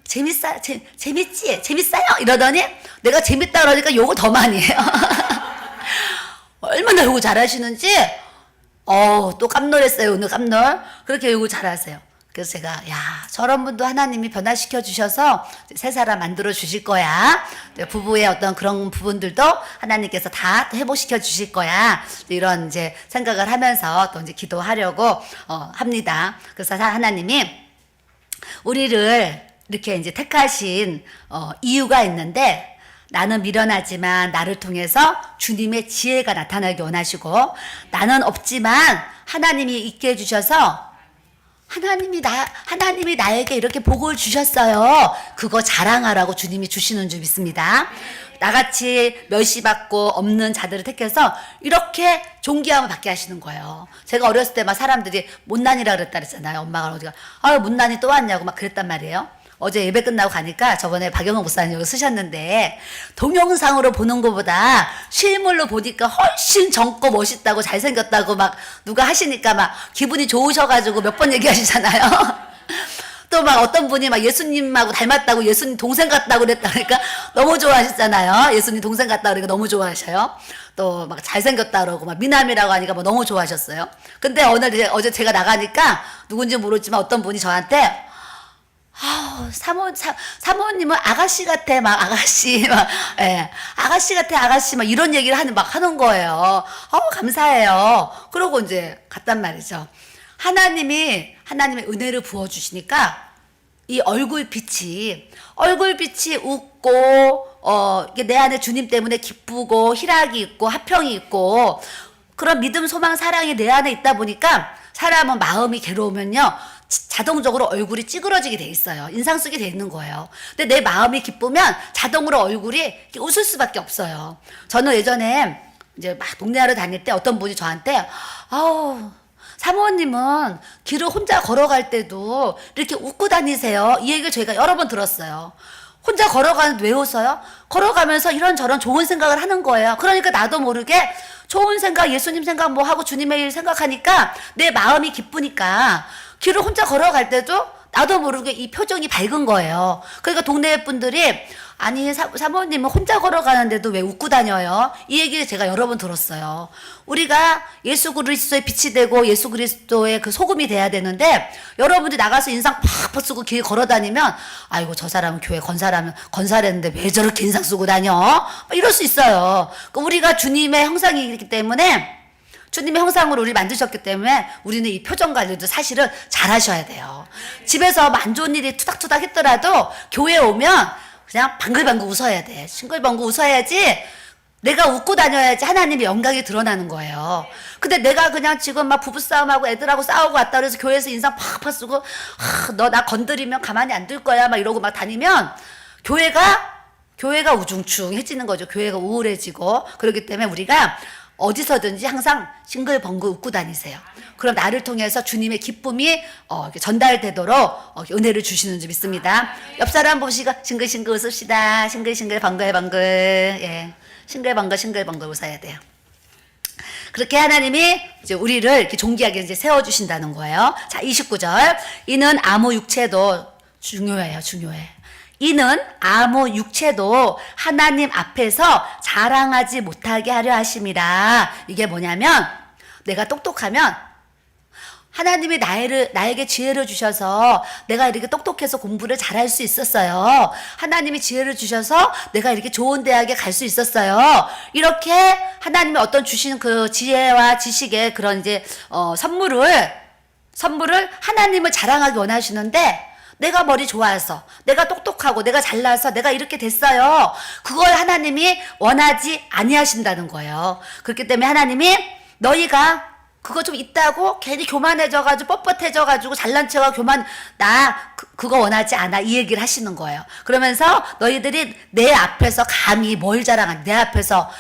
재밌지? 재밌어요? 이러더니 내가 재밌다 그러니까 욕을 더 많이 해요. 얼마나 욕을 잘하시는지, 또 깜놀했어요. 오늘 깜놀. 그렇게 욕을 잘하세요. 그래서 제가, 야, 저런 분도 하나님이 변화시켜 주셔서 새 사람 만들어 주실 거야. 부부의 어떤 그런 부분들도 하나님께서 다 회복시켜 주실 거야. 이런 이제 생각을 하면서 또 이제 기도하려고 합니다. 그래서 하나님이 우리를 이렇게 이제 택하신 이유가 있는데, 나는 미련하지만 나를 통해서 주님의 지혜가 나타나기 원하시고, 나는 없지만 하나님이 있게 해주셔서 하나님이 나에게 이렇게 복을 주셨어요. 그거 자랑하라고 주님이 주시는 줄 믿습니다. 나같이 멸시받고 없는 자들을 택해서 이렇게 존귀함을 받게 하시는 거예요. 제가 어렸을 때 막 사람들이 못난이라 그랬잖아요. 엄마가 어디가 못난이 또 왔냐고 막 그랬단 말이에요. 어제 예배 끝나고 가니까 저번에 박영호 목사님 쓰셨는데, 동영상으로 보는 것보다 실물로 보니까 훨씬 젊고 멋있다고 잘생겼다고 막 누가 하시니까 막 기분이 좋으셔가지고 몇 번 얘기하시잖아요. 또 막 어떤 분이 막 예수님하고 닮았다고, 예수님 동생 같다고 그랬다 그러니까 너무 좋아하시잖아요. 예수님 동생 같다 그러니까 너무 좋아하셔요. 또 막 잘생겼다 그러고 막 미남이라고 하니까 막 너무 좋아하셨어요. 근데 어제 제가 나가니까 누군지 모르지만 어떤 분이 저한테 사모님은 아가씨 같아, 막 아가씨, 막, 예, 아가씨 같아, 아가씨, 막 이런 얘기를 하는 거예요. 감사해요. 그러고 이제 갔단 말이죠. 하나님의 은혜를 부어주시니까 이 얼굴빛이 웃고, 내 안에 주님 때문에 기쁘고, 희락이 있고, 화평이 있고, 그런 믿음, 소망, 사랑이 내 안에 있다 보니까 사람은 마음이 괴로우면요, 자동적으로 얼굴이 찌그러지게 돼 있어요. 인상 쓰게 돼 있는 거예요. 근데 내 마음이 기쁘면 자동으로 얼굴이 웃을 수밖에 없어요. 저는 예전에 이제 막 동네하러 다닐 때 어떤 분이 저한테, 사모님은 길을 혼자 걸어갈 때도 이렇게 웃고 다니세요. 이 얘기를 저희가 여러 번 들었어요. 혼자 걸어가는데 왜 웃어요? 걸어가면서 이런저런 좋은 생각을 하는 거예요. 그러니까 나도 모르게 좋은 생각, 예수님 생각 뭐 하고 주님의 일 생각하니까 내 마음이 기쁘니까 길을 혼자 걸어갈 때도 나도 모르게 이 표정이 밝은 거예요. 그러니까 동네 분들이 아니 사모님은 혼자 걸어가는데도 왜 웃고 다녀요? 이 얘기를 제가 여러 번 들었어요. 우리가 예수 그리스도의 빛이 되고 예수 그리스도의 그 소금이 돼야 되는데 여러분들이 나가서 인상 팍팍 쓰고 길 걸어다니면 아이고 저 사람은 교회 건사했는데 왜 저렇게 인상 쓰고 다녀? 이럴 수 있어요. 그러니까 우리가 주님의 형상이기 때문에 주님의 형상으로 우리를 만드셨기 때문에 우리는 이 표정 관리도 사실은 잘 하셔야 돼요. 집에서 안 좋은 일이 투닥투닥 했더라도 교회에 오면 그냥 방글방글 웃어야 돼. 싱글벙글 웃어야지 내가 웃고 다녀야지 하나님의 영광이 드러나는 거예요. 근데 내가 그냥 지금 막 부부싸움하고 애들하고 싸우고 왔다 그래서 교회에서 인상 팍팍 쓰고 너 나 건드리면 가만히 안 둘 거야 막 이러고 막 다니면 교회가 우중충해지는 거죠. 교회가 우울해지고 그렇기 때문에 우리가 어디서든지 항상 싱글벙글 웃고 다니세요. 그럼 나를 통해서 주님의 기쁨이 전달되도록 은혜를 주시는 줄 믿습니다. 옆 사람 보시고 싱글싱글 웃읍시다. 싱글싱글 방글방글. 예. 싱글벙글 웃어야 돼요. 그렇게 하나님이 이제 우리를 이렇게 존귀하게 이제 세워주신다는 거예요. 자, 29절. 이는 아무 육체도 중요해요. 이는 아무 육체도 하나님 앞에서 자랑하지 못하게 하려 하심이라. 이게 뭐냐면 내가 똑똑하면 하나님이 나에게 지혜를 주셔서 내가 이렇게 똑똑해서 공부를 잘할 수 있었어요. 하나님이 지혜를 주셔서 내가 이렇게 좋은 대학에 갈 수 있었어요. 이렇게 하나님이 어떤 주신 그 지혜와 지식의 그런 이제 선물을 하나님을 자랑하기 원하시는데 내가 머리 좋아서, 내가 똑똑하고, 내가 잘나서, 내가 이렇게 됐어요. 그걸 하나님이 원하지 아니하신다는 거예요. 그렇기 때문에 하나님이 너희가 그거 좀 있다고 괜히 교만해져가지고 뻣뻣해져가지고 잘난 척하고 그거 원하지 않아. 이 얘기를 하시는 거예요. 그러면서 너희들이 내 앞에서 감히 뭘 자랑하니 내 앞에서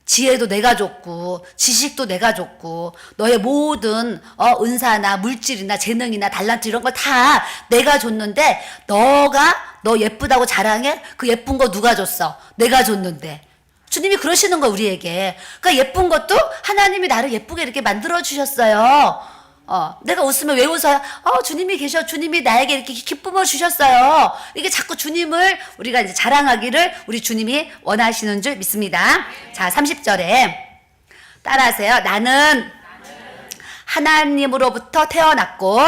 지혜도 내가 줬고 지식도 내가 줬고 너의 모든 은사나 물질이나 재능이나 달란트 이런 걸 다 내가 줬는데 너 예쁘다고 자랑해? 그 예쁜 거 누가 줬어? 내가 줬는데. 주님이 그러시는 거예요, 우리에게. 그러니까 예쁜 것도 하나님이 나를 예쁘게 이렇게 만들어 주셨어요. 내가 웃으면 왜 웃어요? 주님이 주님이 나에게 이렇게 기쁨을 주셨어요. 이게 자꾸 주님을 우리가 이제 자랑하기를 우리 주님이 원하시는 줄 믿습니다. 자, 30절에 따라하세요. 나는 하나님으로부터 태어났고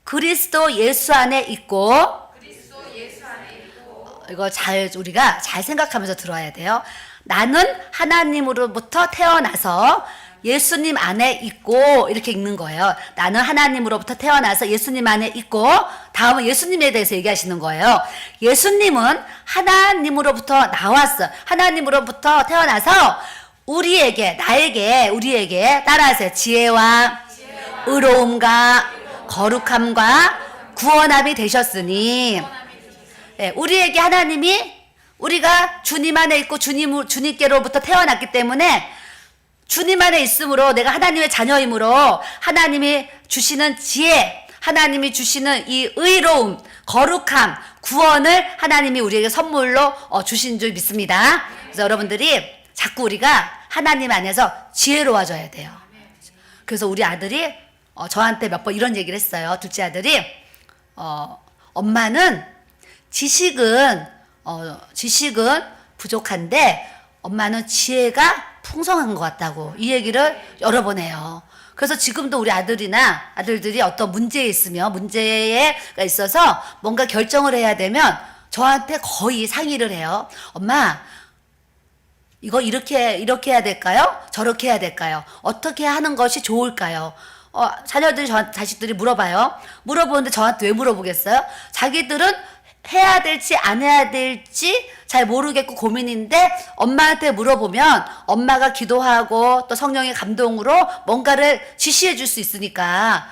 그리스도 예수 안에 있고 이거 우리가 잘 생각하면서 들어야 돼요. 나는 하나님으로부터 태어나서 예수님 안에 있고 이렇게 읽는 거예요. 나는 하나님으로부터 태어나서 예수님 안에 있고 다음은 예수님에 대해서 얘기하시는 거예요. 예수님은 하나님으로부터 나왔어. 하나님으로부터 태어나서 우리에게 따라하세요. 지혜와 의로움과 거룩함과 구원함이 되셨으니 우리에게 하나님이 우리가 주님 안에 있고 주님께로부터 태어났기 때문에 주님 안에 있으므로 내가 하나님의 자녀이므로 하나님이 주시는 지혜, 하나님이 주시는 이 의로움, 거룩함, 구원을 하나님이 우리에게 선물로 주신 줄 믿습니다. 그래서 여러분들이 자꾸 우리가 하나님 안에서 지혜로워져야 돼요. 그래서 우리 아들이 저한테 몇 번 이런 얘기를 했어요. 둘째 아들이 엄마는 지식은 부족한데 엄마는 지혜가 풍성한 것 같다고 이 얘기를 여러 번 해요. 그래서 지금도 우리 아들들이 어떤 문제가 있어서 뭔가 결정을 해야 되면 저한테 거의 상의를 해요. 엄마, 이거 이렇게 해야 될까요? 저렇게 해야 될까요? 어떻게 하는 것이 좋을까요? 자식들이 물어봐요. 물어보는데 저한테 왜 물어보겠어요? 자기들은 해야 될지 안 해야 될지 잘 모르겠고 고민인데 엄마한테 물어보면 엄마가 기도하고 또 성령의 감동으로 뭔가를 지시해 줄 수 있으니까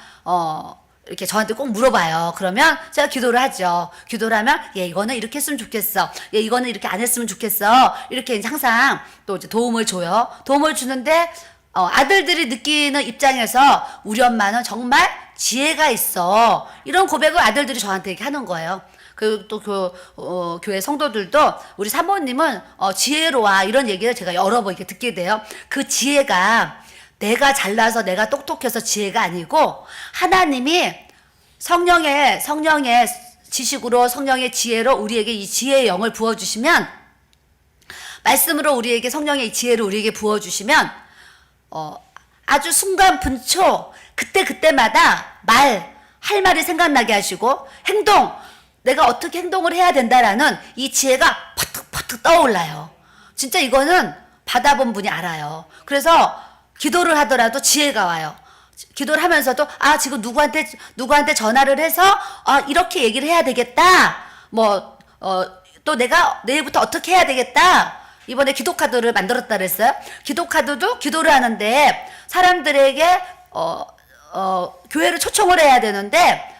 이렇게 저한테 꼭 물어봐요. 그러면 제가 기도를 하죠. 기도를 하면 이거는 이렇게 했으면 좋겠어. 이거는 이렇게 안 했으면 좋겠어. 이렇게 이제 항상 또 이제 도움을 줘요. 도움을 주는데 아들들이 느끼는 입장에서 우리 엄마는 정말 지혜가 있어. 이런 고백을 아들들이 저한테 이렇게 하는 거예요. 그리고 또 교회 성도들도 우리 사모님은 지혜로워 이런 얘기를 제가 여러 번 이렇게 듣게 돼요. 그 지혜가 내가 잘나서 내가 똑똑해서 지혜가 아니고 하나님이 성령의 지식으로 성령의 지혜로 우리에게 이 지혜의 영을 부어주시면, 말씀으로 우리에게 성령의 이 지혜를 우리에게 부어주시면 아주 순간 분초 그때마다 할 말이 생각나게 하시고 행동, 내가 어떻게 행동을 해야 된다라는 이 지혜가 퍼뜩퍼뜩 떠올라요. 진짜 이거는 받아본 분이 알아요. 그래서 기도를 하더라도 지혜가 와요. 기도를 하면서도 지금 누구한테 전화를 해서 이렇게 얘기를 해야 되겠다. 또 내가 내일부터 어떻게 해야 되겠다. 이번에 기도카드를 만들었다 그랬어요. 기도카드도 기도를 하는데 사람들에게 교회를 초청을 해야 되는데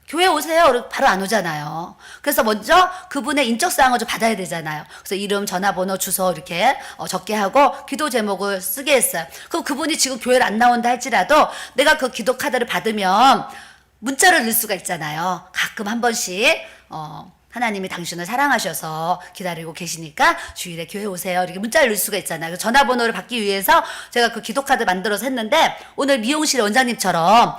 교회 오세요. 바로 안 오잖아요. 그래서 먼저 그분의 인적사항을 좀 받아야 되잖아요. 그래서 이름, 전화번호, 주소 이렇게 적게 하고 기도 제목을 쓰게 했어요. 그럼 그분이 지금 교회를 안 나온다 할지라도 내가 그 기도 카드를 받으면 문자를 넣을 수가 있잖아요. 가끔 한 번씩 하나님이 당신을 사랑하셔서 기다리고 계시니까 주일에 교회 오세요. 이렇게 문자를 넣을 수가 있잖아요. 전화번호를 받기 위해서 제가 그 기도 카드 만들어서 했는데 오늘 미용실 원장님처럼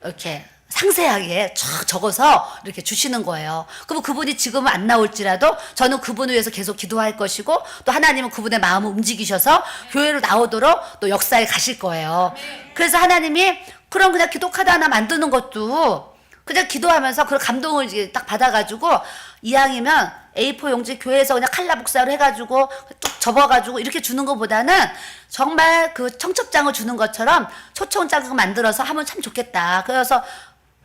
이렇게 상세하게 쫙 적어서 이렇게 주시는 거예요. 그럼 그분이 지금은 안 나올지라도 저는 그분을 위해서 계속 기도할 것이고, 또 하나님은 그분의 마음을 움직이셔서 교회로 나오도록 또 역사에 가실 거예요. 그래서 하나님이 그냥 기도 카드 하나 만드는 것도 그냥 기도하면서 그런 감동을 이제 딱 받아가지고, 이왕이면 A4 용지 교회에서 그냥 칼라 복사로 해가지고 쭉 접어가지고 이렇게 주는 것보다는 정말 그 청첩장을 주는 것처럼 초청장을 만들어서 하면 참 좋겠다. 그래서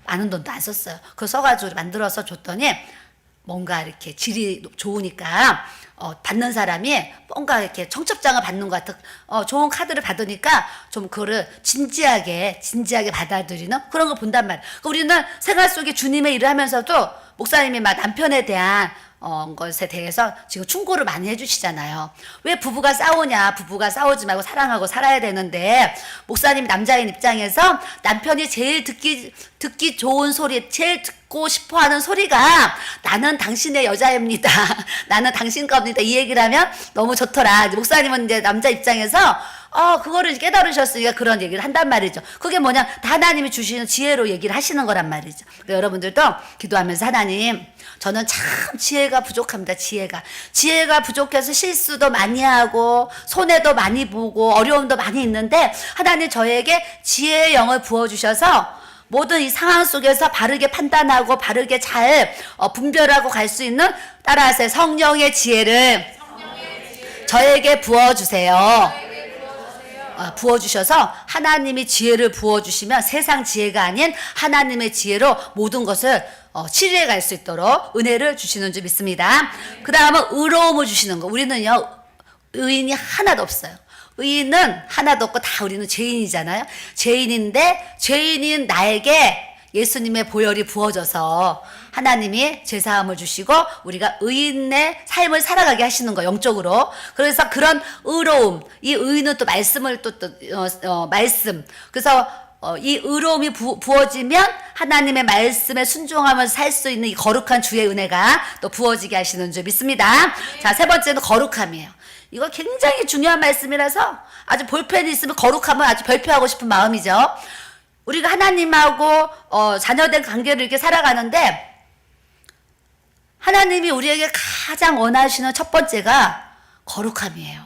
많은 돈도 안 썼어요. 그거 써가지고 만들어서 줬더니 뭔가 이렇게 질이 좋으니까 받는 사람이 뭔가 이렇게 청첩장을 받는 것 같은 좋은 카드를 받으니까 좀 그거를 진지하게 받아들이는 그런 걸 본단 말이에요. 그러니까 우리는 생활 속에 주님의 일을 하면서도 목사님이 막 남편에 대한 것에 대해서 지금 충고를 많이 해주시잖아요. 왜 부부가 싸우냐? 부부가 싸우지 말고 사랑하고 살아야 되는데, 목사님 남자인 입장에서 남편이 제일 듣기 좋은 소리, 제일 듣고 싶어 하는 소리가 나는 당신의 여자입니다. 나는 당신 겁니다. 이 얘기를 하면 너무 좋더라. 목사님은 이제 남자 입장에서 그거를 깨달으셨으니까 그런 얘기를 한단 말이죠. 그게 뭐냐? 다 하나님이 주시는 지혜로 얘기를 하시는 거란 말이죠. 그러니까 여러분들도 기도하면서 하나님, 저는 참 지혜가 부족합니다. 지혜가 부족해서 실수도 많이 하고 손해도 많이 보고 어려움도 많이 있는데, 하나님 저에게 지혜의 영을 부어주셔서 모든 이 상황 속에서 바르게 판단하고 바르게 잘 분별하고 갈 수 있는, 따라하세요, 성령의 지혜를 저에게 부어주세요. 부어주셔서 하나님이 지혜를 부어주시면 세상 지혜가 아닌 하나님의 지혜로 모든 것을 치료해 갈 수 있도록 은혜를 주시는 줄 믿습니다. 그 다음은 의로움을 주시는 거. 우리는요, 의인이 하나도 없어요. 의인은 하나도 없고 다 우리는 죄인이잖아요. 죄인인데 죄인인 나에게 예수님의 보혈이 부어져서 하나님이 죄사함을 주시고 우리가 의인의 삶을 살아가게 하시는 거, 영적으로. 그래서 그런 의로움, 이 의는 또 말씀을 말씀. 그래서 이 의로움이 부어지면 하나님의 말씀에 순종하면서 살 수 있는 이 거룩한 주의 은혜가 또 부어지게 하시는 줄 믿습니다. 자, 세 번째는 거룩함이에요. 이거 굉장히 중요한 말씀이라서 아주 볼펜이 있으면 거룩함을 아주 발표하고 싶은 마음이죠. 우리가 하나님하고 자녀된 관계를 이렇게 살아가는데, 하나님이 우리에게 가장 원하시는 첫 번째가 거룩함이에요.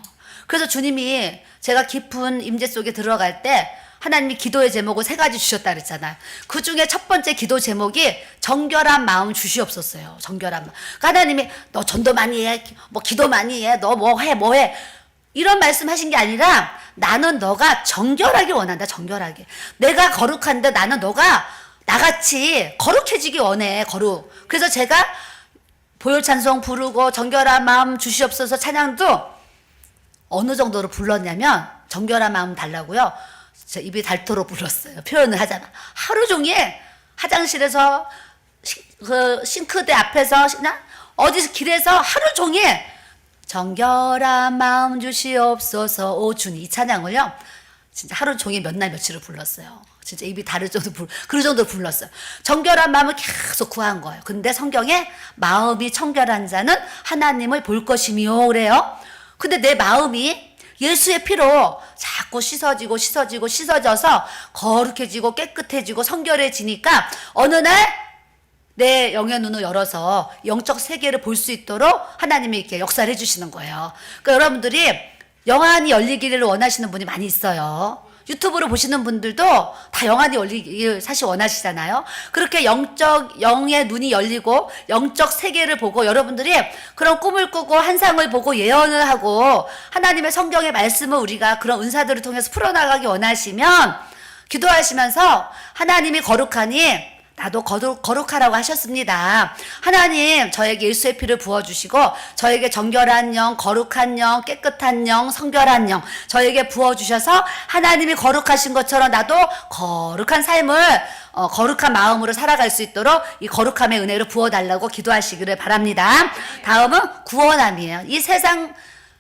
그래서 주님이 제가 깊은 임재 속에 들어갈 때 하나님이 기도의 제목을 3가지 주셨다 그랬잖아요. 그 중에 첫 번째 기도 제목이 정결한 마음 주시옵소서요. 정결한 마음. 그러니까 하나님이 너 전도 많이 해, 기도 많이 해, 너 뭐 해 이런 말씀 하신 게 아니라, 나는 너가 정결하길 원한다. 정결하게. 내가 거룩한데 나는 너가 나같이 거룩해지기 원해. 거룩. 그래서 제가 보혈 찬송 부르고 정결한 마음 주시옵소서 찬양도 어느 정도로 불렀냐면, 정결한 마음 달라고요, 저 입이 닳도록 불렀어요. 표현을 하잖아. 하루 종일 화장실에서 그 싱크대 앞에서 어디서 길에서 하루 종일 정결한 마음 주시옵소서 오 주님, 이 찬양을요 진짜 하루 종일 몇 날 며칠을 불렀어요. 진짜 입이 다를 정도 그 정도로 불렀어요. 정결한 마음을 계속 구한 거예요. 근데 성경에 마음이 청결한 자는 하나님을 볼 것이며 그래요. 근데 내 마음이 예수의 피로 자꾸 씻어져서 거룩해지고 깨끗해지고 성결해지니까 어느 날 내 영의 눈을 열어서 영적 세계를 볼 수 있도록 하나님이 이렇게 역사를 해주시는 거예요. 그러니까 여러분들이 영안이 열리기를 원하시는 분이 많이 있어요. 유튜브로 보시는 분들도 다 영안이 열리기를 사실 원하시잖아요. 그렇게 영의 눈이 열리고 영적 세계를 보고 여러분들이 그런 꿈을 꾸고 환상을 보고 예언을 하고 하나님의 성경의 말씀을 우리가 그런 은사들을 통해서 풀어나가기 원하시면 기도하시면서 하나님이 거룩하니 나도 거룩하라고 하셨습니다. 하나님 저에게 예수의 피를 부어주시고 저에게 정결한 영, 거룩한 영, 깨끗한 영, 성결한 영 저에게 부어주셔서 하나님이 거룩하신 것처럼 나도 거룩한 삶을 거룩한 마음으로 살아갈 수 있도록 이 거룩함의 은혜를 부어달라고 기도하시기를 바랍니다. 다음은 구원함이에요. 이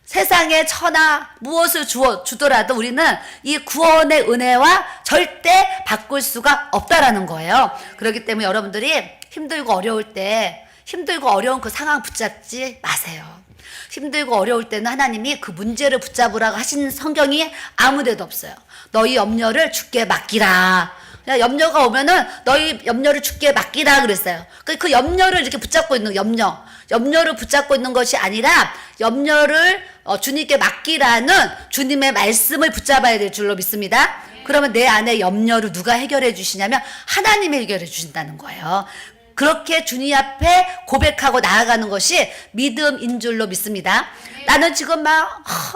세상에 천하 무엇을 주더라도 우리는 이 구원의 은혜와 절대 바꿀 수가 없다라는 거예요. 그렇기 때문에 여러분들이 힘들고 어려운 그 상황 붙잡지 마세요. 힘들고 어려울 때는 하나님이 그 문제를 붙잡으라고 하신 성경이 아무 데도 없어요. 너희 염려를 주께 맡기라. 그냥 염려가 오면은 너희 염려를 주께 맡기라 그랬어요. 그 염려를 이렇게 붙잡고 있는 염려를 붙잡고 있는 것이 아니라 염려를 주님께 맡기라는 주님의 말씀을 붙잡아야 될 줄로 믿습니다. 그러면 내 안에 염려를 누가 해결해 주시냐면 하나님이 해결해 주신다는 거예요. 그렇게 주님 앞에 고백하고 나아가는 것이 믿음인 줄로 믿습니다. 나는 지금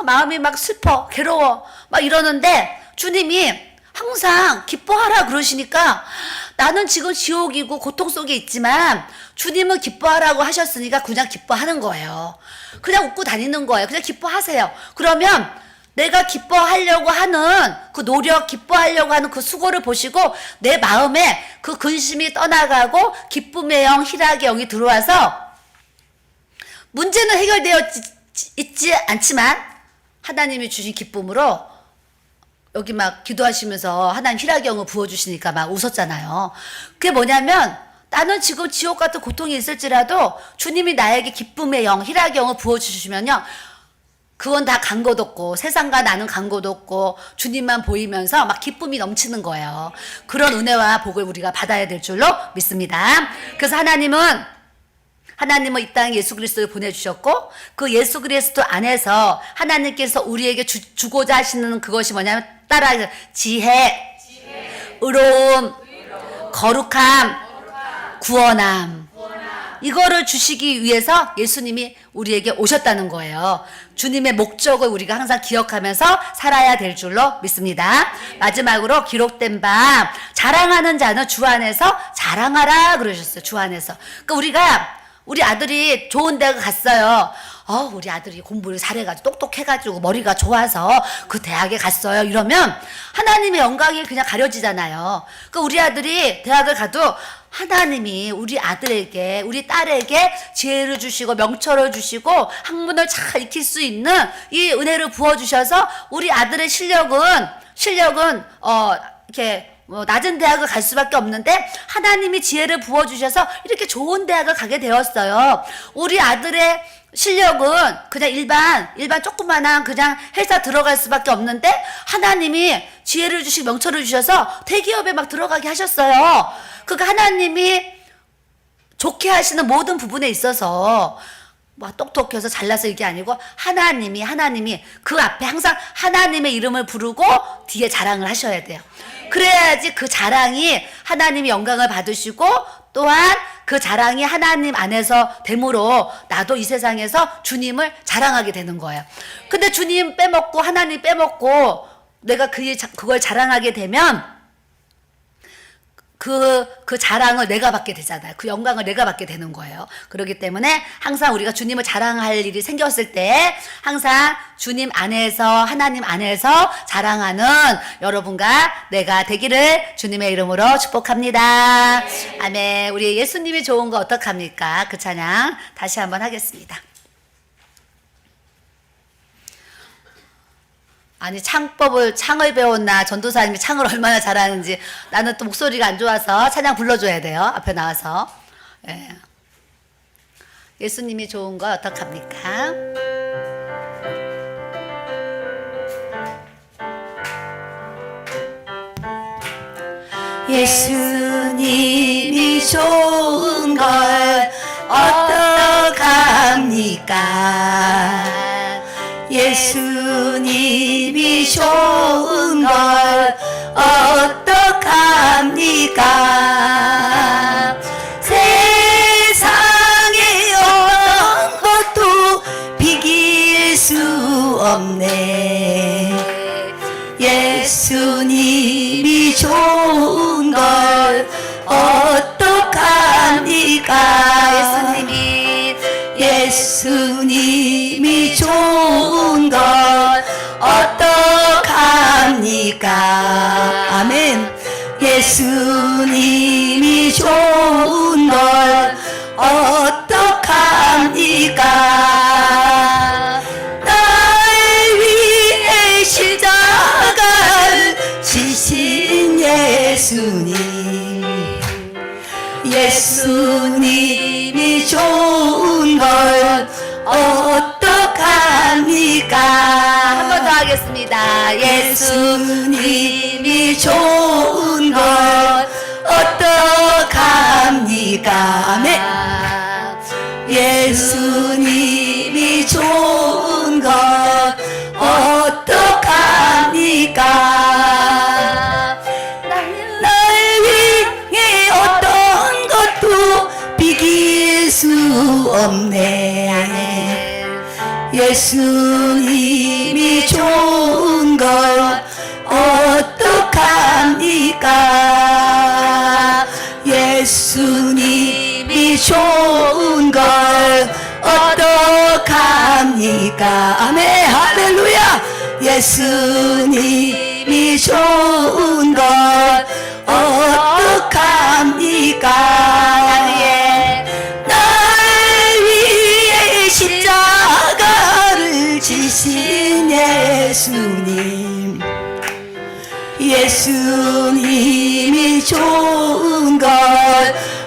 마음이 슬퍼, 괴로워, 이러는데 주님이 항상 기뻐하라 그러시니까 나는 지금 지옥이고 고통 속에 있지만 주님은 기뻐하라고 하셨으니까 그냥 기뻐하는 거예요. 그냥 웃고 다니는 거예요. 그냥 기뻐하세요. 그러면 내가 기뻐하려고 하는 그 노력, 기뻐하려고 하는 그 수고를 보시고 내 마음에 그 근심이 떠나가고 기쁨의 영, 희락의 영이 들어와서 문제는 해결되어 있지 않지만 하나님이 주신 기쁨으로 여기 기도하시면서 하나님 희락의 영을 부어주시니까 웃었잖아요. 그게 뭐냐면 나는 지금 지옥 같은 고통이 있을지라도 주님이 나에게 기쁨의 영, 희락의 영을 부어주시면요. 그건 다 간 것 없고 세상과 나는 간 것 없고 주님만 보이면서 기쁨이 넘치는 거예요. 그런 은혜와 복을 우리가 받아야 될 줄로 믿습니다. 그래서 하나님은 이 땅에 예수 그리스도를 보내주셨고 그 예수 그리스도 안에서 하나님께서 우리에게 주고자 하시는 그것이 뭐냐면 따라하세요. 지혜, 의로움, 거룩함, 구원함. 이거를 주시기 위해서 예수님이 우리에게 오셨다는 거예요. 주님의 목적을 우리가 항상 기억하면서 살아야 될 줄로 믿습니다. 마지막으로 기록된 바 자랑하는 자는 주 안에서 자랑하라 그러셨어요. 주 안에서. 그러니까 우리 아들이 좋은 대학 갔어요. 우리 아들이 공부를 잘해가지고 똑똑해가지고 머리가 좋아서 그 대학에 갔어요. 이러면 하나님의 영광이 그냥 가려지잖아요. 그러니까 우리 아들이 대학을 가도 하나님이 우리 아들에게 우리 딸에게 지혜를 주시고 명철을 주시고 학문을 잘 익힐 수 있는 이 은혜를 부어주셔서 우리 아들의 실력은 이렇게 낮은 대학을 갈 수밖에 없는데 하나님이 지혜를 부어주셔서 이렇게 좋은 대학을 가게 되었어요. 우리 아들의 실력은 그냥 일반 조그만한 그냥 회사 들어갈 수밖에 없는데 하나님이 지혜를 주시고 명철을 주셔서 대기업에 들어가게 하셨어요. 그러니까 하나님이 좋게 하시는 모든 부분에 있어서 똑똑해서 잘나서 이게 아니고 하나님이 그 앞에 항상 하나님의 이름을 부르고 뒤에 자랑을 하셔야 돼요. 그래야지 그 자랑이 하나님이 영광을 받으시고 또한 그 자랑이 하나님 안에서 됨으로 나도 이 세상에서 주님을 자랑하게 되는 거예요. 근데 주님 빼먹고 하나님 빼먹고 내가 그걸 자랑하게 되면 그 자랑을 내가 받게 되잖아요. 그 영광을 내가 받게 되는 거예요. 그렇기 때문에 항상 우리가 주님을 자랑할 일이 생겼을 때 항상 주님 안에서 하나님 안에서 자랑하는 여러분과 내가 되기를 주님의 이름으로 축복합니다. 아멘. 우리 예수님이 좋은 거 어떡합니까? 그 찬양 다시 한번 하겠습니다. 아니 창을 배웠나 전도사님이 창을 얼마나 잘하는지 나는 또 목소리가 안 좋아서 찬양 불러줘야 돼요. 앞에 나와서. 예. 예수님이 좋은 거 어떡합니까? 예수님이 좋은 걸 어떡합니까? 예수님이 좋은 걸 어떡합니까? 세상에 어떤 것도 비길 수 없네. 예수님이 좋은 걸 어떡합니까? 예수님이 좋은 걸 어떡합니까? 아멘. 예수님이 좋은 걸 어떡합니까? 날 위해 십자가를 지신 예수님이 좋은 걸 어떡합니까? 한 번 더 하겠습니다. 예수님이 좋은 걸 어떡합니까? 아멘. 예수님이 좋은 걸 어떡합니까? 날 위해 어떤 것도 비길 수 없네. 예수님이 좋은 걸 어떡합니까? 예수님이 좋은 걸 어떡합니까? 아멘. 할렐루야. 예수님이 좋은 걸 어떡합니까? 날 위해 십자가를 지신 예수님이 좋은 걸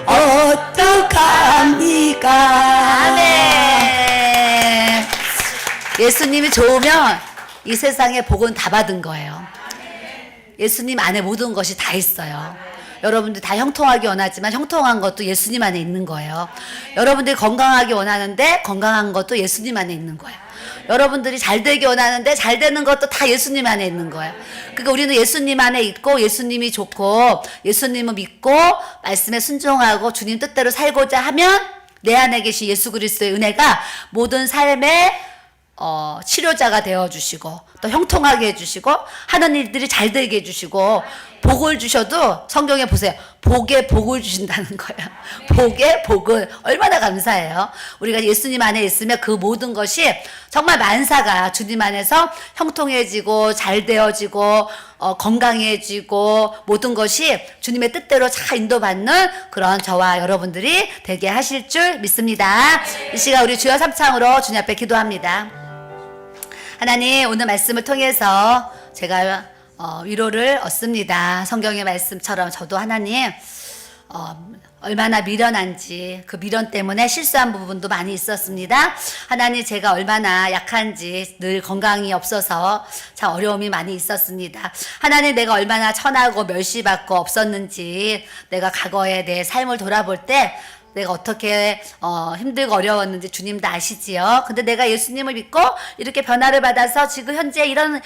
어떡합니까? 아멘. 예수님이 좋으면 이 세상의 복은 다 받은 거예요. 예수님 안에 모든 것이 다 있어요. 여러분들 다 형통하기 원하지만 형통한 것도 예수님 안에 있는 거예요. 여러분들이 건강하기 원하는데 건강한 것도 예수님 안에 있는 거예요. 여러분들이 잘 되기 원하는데 잘 되는 것도 다 예수님 안에 있는 거예요. 그러니까 우리는 예수님 안에 있고 예수님이 좋고 예수님을 믿고 말씀에 순종하고 주님 뜻대로 살고자 하면 내 안에 계신 예수 그리스도의 은혜가 모든 삶의 치료자가 되어주시고 또 형통하게 해주시고 하는 일들이 잘 되게 해주시고 복을 주셔도 성경에 보세요. 복에 복을 주신다는 거예요. 복에 복을. 얼마나 감사해요. 우리가 예수님 안에 있으면 그 모든 것이 정말 만사가 주님 안에서 형통해지고 잘 되어지고 건강해지고 모든 것이 주님의 뜻대로 잘 인도받는 그런 저와 여러분들이 되게 하실 줄 믿습니다. 이 시간 우리 주여 삼창으로 주님 앞에 기도합니다. 하나님, 오늘 말씀을 통해서 제가 위로를 얻습니다. 성경의 말씀처럼 저도 하나님 얼마나 미련한지 그 미련 때문에 실수한 부분도 많이 있었습니다. 하나님, 제가 얼마나 약한지 늘 건강이 없어서 참 어려움이 많이 있었습니다. 하나님, 내가 얼마나 천하고 멸시받고 없었는지 내가 과거에 내 삶을 돌아볼 때 내가 어떻게 힘들고 어려웠는지 주님도 아시지요. 근데 내가 예수님을 믿고 이렇게 변화를 받아서 지금 현재 이런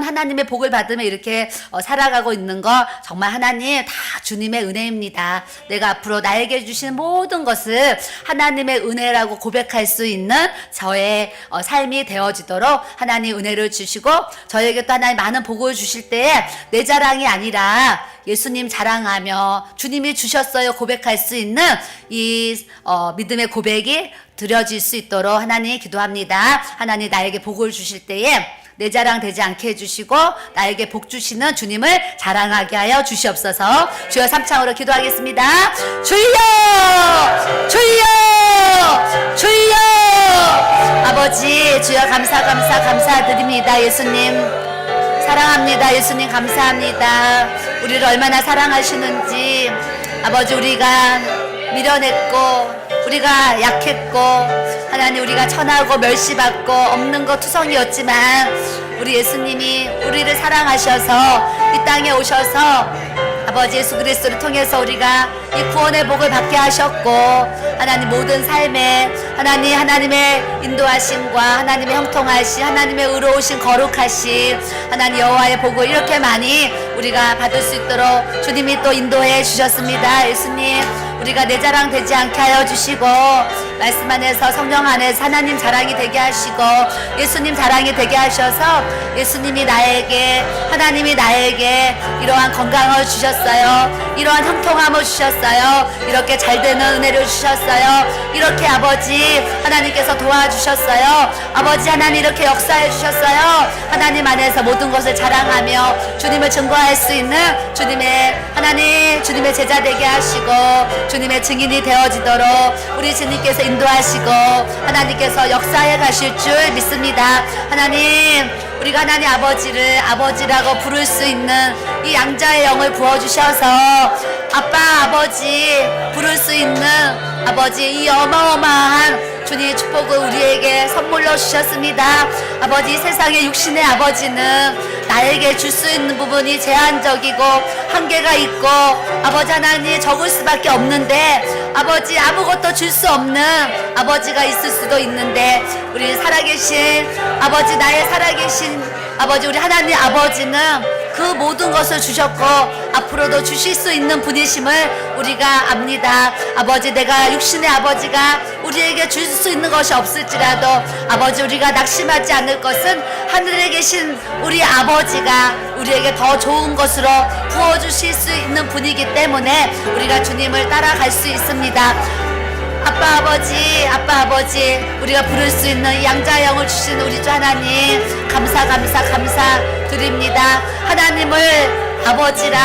하나님의 복을 받으며 이렇게 살아가고 있는 거 정말 하나님 다 주님의 은혜입니다. 내가 앞으로 나에게 주신 모든 것을 하나님의 은혜라고 고백할 수 있는 저의 삶이 되어지도록 하나님 은혜를 주시고 저에게 또 하나님 많은 복을 주실 때에 내 자랑이 아니라 예수님 자랑하며 주님이 주셨어요 고백할 수 있는 이 믿음의 고백이 드려질 수 있도록 하나님 기도합니다. 하나님, 나에게 복을 주실 때에 내 자랑 되지 않게 해주시고 나에게 복 주시는 주님을 자랑하게 하여 주시옵소서. 주여 삼창으로 기도하겠습니다. 주여, 주여, 주여. 아버지, 주여 감사드립니다. 예수님 사랑합니다. 예수님 감사합니다. 우리를 얼마나 사랑하시는지. 아버지, 우리가 미련했고 우리가 약했고 하나님, 우리가 천하고 멸시받고 없는 것 투성이었지만 우리 예수님이 우리를 사랑하셔서 이 땅에 오셔서 아버지 예수 그리스도를 통해서 우리가 이 구원의 복을 받게 하셨고, 하나님 모든 삶에 하나님의 인도하심과 하나님의 형통하심, 하나님의 의로우신 거룩하심, 하나님 여호와의 복을 이렇게 많이 우리가 받을 수 있도록 주님이 또 인도해 주셨습니다. 예수님, 우리가 내 자랑 되지 않게 하여 주시고, 말씀 안에서 성령 안에서 하나님 자랑이 되게 하시고, 예수님 자랑이 되게 하셔서 예수님이 나에게, 하나님이 나에게 이러한 건강을 주셨어요. 이러한 형통함을 주셨어요. 이렇게 잘 되는 은혜를 주셨어요. 이렇게 아버지 하나님께서 도와주셨어요. 아버지 하나님 이렇게 역사해 주셨어요. 하나님 안에서 모든 것을 자랑하며 주님을 증거할 수 있는 주님의 제자 되게 하시고, 주님의 증인이 되어지도록 우리 주님께서 인도하시고 하나님께서 역사해 가실 줄 믿습니다. 하나님, 우리가 하나님 아버지를 아버지라고 부를 수 있는 이 양자의 영을 부어주셔서 아빠 아버지 부를 수 있는 아버지 이 어마어마한 주님의 축복을 우리에게 선물로 주셨습니다. 아버지, 세상의 육신의 아버지는 나에게 줄 수 있는 부분이 제한적이고 한계가 있고, 아버지 하나님 적을 수밖에 없는데, 아버지 아무것도 줄 수 없는 아버지가 있을 수도 있는데, 우리 살아계신 아버지, 나의 살아계신 아버지, 우리 하나님 아버지는 그 모든 것을 주셨고 앞으로도 주실 수 있는 분이심을 우리가 압니다. 아버지, 내가 육신의 아버지가 우리에게 줄 수 있는 것이 없을지라도 아버지, 우리가 낙심하지 않을 것은 하늘에 계신 우리 아버지가 우리에게 더 좋은 것으로 부어주실 수 있는 분이기 때문에 우리가 주님을 따라갈 수 있습니다. 아빠 아버지 우리가 부를 수 있는 양자영을 주신 우리 주 하나님, 감사 드립니다. 하나님을 아버지라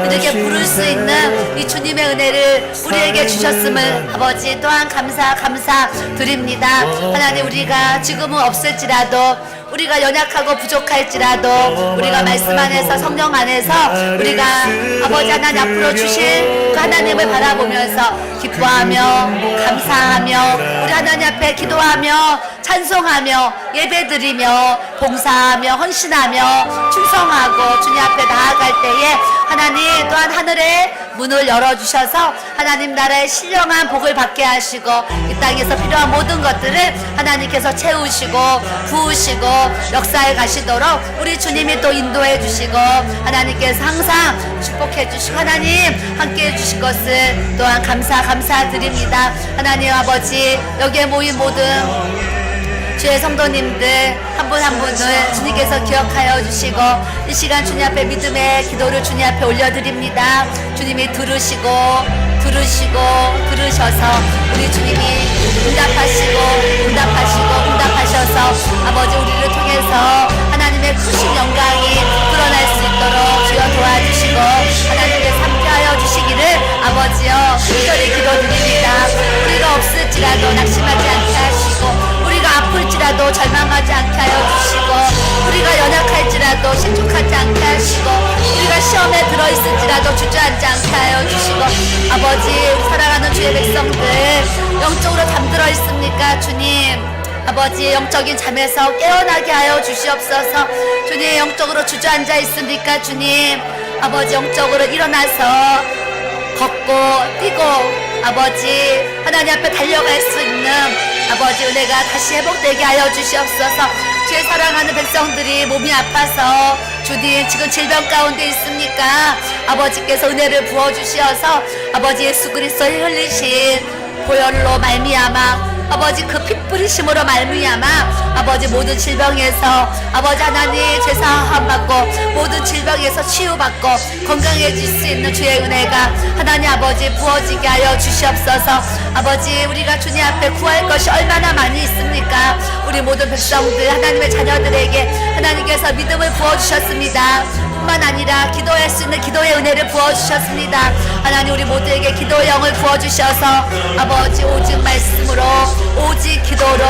이렇게 부를 수 있는 이 주님의 은혜를 우리에게 주셨음을 아버지 또한 감사 드립니다. 하나님, 우리가 지금은 없을지라도, 우리가 연약하고 부족할지라도 우리가 말씀 안에서 성령 안에서 우리가 아버지 하나님 앞으로 주실 그 하나님을 바라보면서 기뻐하며 감사하며 우리 하나님 앞에 기도하며 찬송하며 예배드리며 봉사하며 헌신하며 충성하고 주님 앞에 나아갈 때에 하나님 또한 하늘의 문을 열어주셔서 하나님 나라의 신령한 복을 받게 하시고, 이 땅에서 필요한 모든 것들을 하나님께서 채우시고 부으시고 역사에 가시도록 우리 주님이 또 인도해 주시고, 하나님께서 항상 축복해 주시고 하나님 함께 해 주실 것을 또한 감사드립니다. 하나님 아버지, 여기에 모인 모든 주의 성도님들 한 분 한 분을 주님께서 기억하여 주시고, 이 시간 주님 앞에 믿음의 기도를 주님 앞에 올려드립니다. 주님이 들으셔서 우리 주님이 응답하셔서 아버지 우리를 통해서 하나님의 크신 영광이 드러날 수 있도록 주여 도와주시고 하나님께서 함께하여 주시기를 아버지여 간절히 기도드립니다. 우리가 없을지라도 낙심하지 않게 하시고, 우리가 아플지라도 절망하지 않게 하여 주시고, 우리가 연약할지라도 신축하지 않게 하시고, 우리가 시험에 들어있을지라도 주저앉지 않게 하여 주시고, 아버지, 사랑하는 주의 백성들 영적으로 잠들어 있습니까 주님? 아버지, 영적인 잠에서 깨어나게 하여 주시옵소서. 주님, 영적으로 주저앉아 있습니까 주님? 아버지, 영적으로 일어나서 걷고 뛰고 아버지 하나님 앞에 달려갈 수 있는 아버지 은혜가 다시 회복되게 하여 주시옵소서. 주의 사랑하는 백성들이 몸이 아파서 주님 지금 질병 가운데 있습니까? 아버지께서 은혜를 부어주시어서 아버지 예수 그리스도의 흘리신 보혈로 말미암아 아버지 그 피 뿌리심으로 말미암아 아버지 모든 질병에서 아버지 하나님 죄사함 받고 모든 질병에서 치유받고 건강해질 수 있는 주의 은혜가 하나님 아버지 부어지게 하여 주시옵소서. 아버지, 우리가 주님 앞에 구할 것이 얼마나 많이 있습니까? 우리 모든 백성들 하나님의 자녀들에게 하나님께서 믿음을 부어주셨습니다. 뿐만 아니라 기도할 수 있는 기도의 은혜를 부어주셨습니다. 하나님, 우리 모두에게 기도의 영을 부어주셔서 아버지 오직 말씀으로 오직 기도로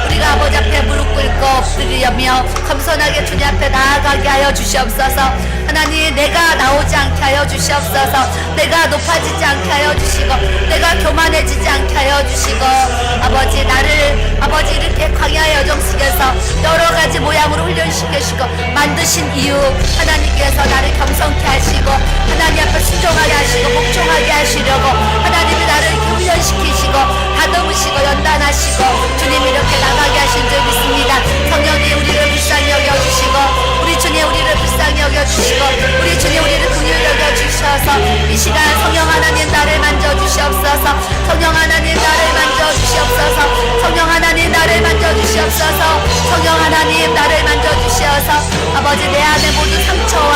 우리가 아버지 앞에 무릎 꿇고 엎드리며 겸손하게 주님 앞에 나아가게 하여 주시옵소서. 하나님, 내가 나오지 않게 하여 주시옵소서. 내가 높아지지 않게 하여 주시고 내가 교만해지지 않게 하여 주시고 아버지, 나를 아버지 이렇게 광야의 여정 속에서 여러 가지 모양으로 훈련시키시고 만드신 이유 하나님께 주님께서 나를 겸손케 하시고 하나님 앞에 순종하게 하시고 복종하게 하시려고 하나님이 나를 이렇게 훈련시키시고 다듬으시고 연단하시고 주님이 이렇게 나가게 하신 줄 믿습니다. 성령이 우리를 불쌍히 여겨주시고 우리 주님 우리를 불쌍히 여겨주시고 우리 주님 우리를 긍휼히 여겨주셔서 이 시간 성령 하나님 나를 만져주시옵소서. 성령 하나님 나를 만져주시옵소서. 성령 하나님 나를 만져주시옵소서. 성령 하나님 나를 만져주시어서 아버지 내 안에 모든 상처와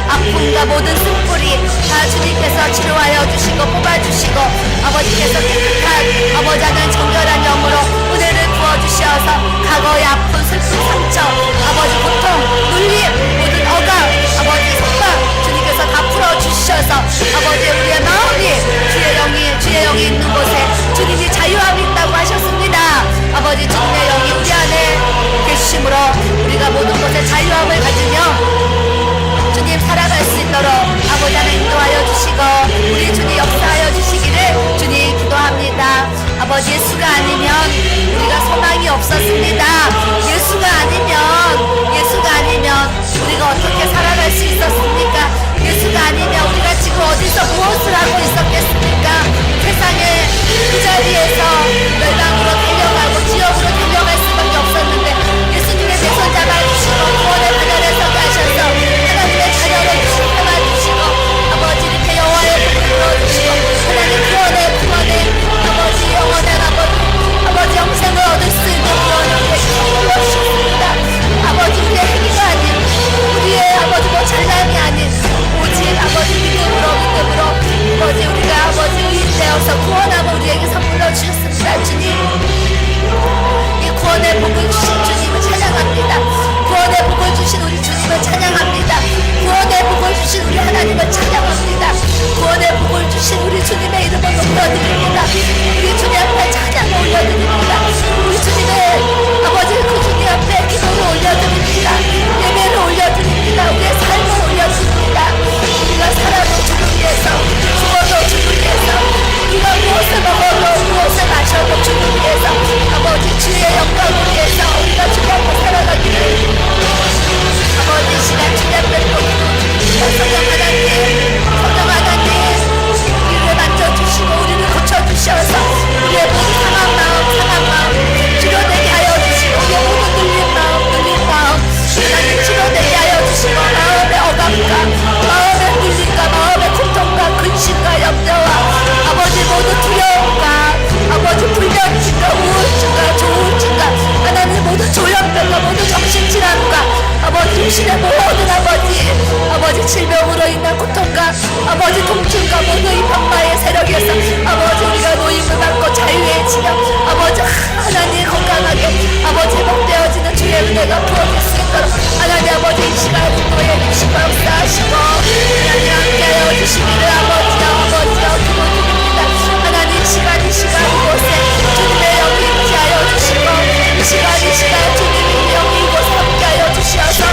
아픔과 모든 쓴뿌리 다 주님께서 치료하여 주시고 뽑아주시고 아버지께서 깨끗한 아버지 하나님 정결한 영으로 은혜를 부어주시어서 과거의 아픈 슬픈 상처 아버지 고통 눌림 모든 억압 아버지 속박 주님께서 다 풀어주셔서 아버지 우리의 마음이 주의 영이 있는 곳에 주님이 자유함이 있다고 하셨습니다. 아버지 주님의 영이 우리 안에 계심으로 우리가 모든 것에 자유함을 가지며 주님 살아갈 수 있도록 아버지 하나님 인도하여 주시고 우리 주님 역사하여 주시기를 주님 기도합니다. 아버지 예수가 아니면 우리가 소망이 없었습니다. 예수가 아니면 우리가 어떻게 살아갈 수 있었습니까? 예수가 아니면 우리가 지금 어디서 무엇을 하고 있었겠습니까? 세상에 그 자리에서 멸망으로 달려가고 지옥으로 달려갈 수밖에 없었는데 예수님의 손 잡아주시고 구원의 바다를 서게 하셔서 하나님의 자녀를 삼아주시고 아버지 이렇게 여호와의 복을 불어주시고 하나님 구원의 아버지 영원한 아버지 영생을 얻을 수 있는 그런 영광을 불러주셨습니다. 아버지 우리의 행위가 아닌 우리의 아버지 뭐 잘남이 아닌 오직 아버지 믿음으로 아버지 우리가 아버지 의인되어서 구원함을 우리에게 선물로 주셨습니다. 주님 이 구원의 복을 주신 주님을 찬양합니다. 구원의 복을 주신 우리 주님을 찬양합니다. 구원의 복을 주신 우리 하나님을 찬양합니다. 구원의 복을 주신 우리 주님의 이름을 높여드립니다. 우리 주님 앞에 찬양을 올려드립니다. 우리 주님의 아버지 그 주님 앞에 기도를 올려드립니다. 예배를 올려드립니다. 우리의 삶을 올려드립니다. 우리가 살아도 주를 위해서 죽어도 주를 위해서 우리가 무엇을 먹어도 무엇을 마셔도 주를 위해서 아버지 주의 영광을 위해서 우리가 주님 앞에 살아가기를 아버지 시간 주님 앞에 성령 하나님 우리를 만져주시고 우리를 고쳐주셔서 우리의 모든 상한 마음 치료되게 하여 주시고 우리의 모든 눌린 마음 하나님 치료되게 하여 주시고 마음의 억압과 마음의 눌림과 마음의 고통과 근심과 염려와 아버지 모든 두려움과 아버지 불면증과 우울증과 조울증과 하나님 모든 조현병과 모든 정신질환과 아버지 육신의 모든 아버지 질병으로 인한 고통과 아버지 통증과 모든 이 병마의 세력에서 아버지 우리가 노임을 받고 자유해지며 아버지 하나님 건강하게 아버지 회복되어지는 주의 은혜가 부어질 수 있도록 하나님 아버지 이 시간 인도해 주시고 역사하시고 하나님 함께하여 주시기를 아버지여 기도드립니다. 하나님 이 시간 이곳에 주님의 영이 임재하여 주시고 이 시간 주님의 영이 이곳에 함께하여 주시어서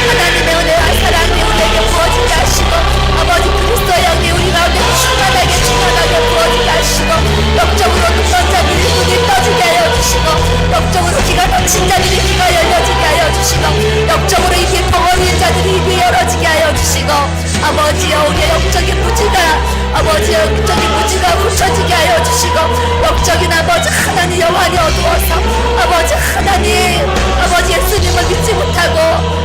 하나님의 은혜와 사랑이 우리에게 부어지게 하시고 아버지 그리스도의 영이 우리 가운데 충만하게 부어지게 하시고 영적으로 눈먼 자들이 눈이 떠지게 하여 주시고 영적으로 귀가 닫힌 자들이 귀가 열려지게 하여 주시고 영적으로 입이 벙어리인 자들이 입이 열어지게 하여 주시고 아버지여 우리의 영적인 무지가 아버지 영적인 무지가 고쳐지게 하여 주시고 영적인 아버지 하나님 영안이 어두워서 아버지 하나님 아버지 예수님을 믿지 못하고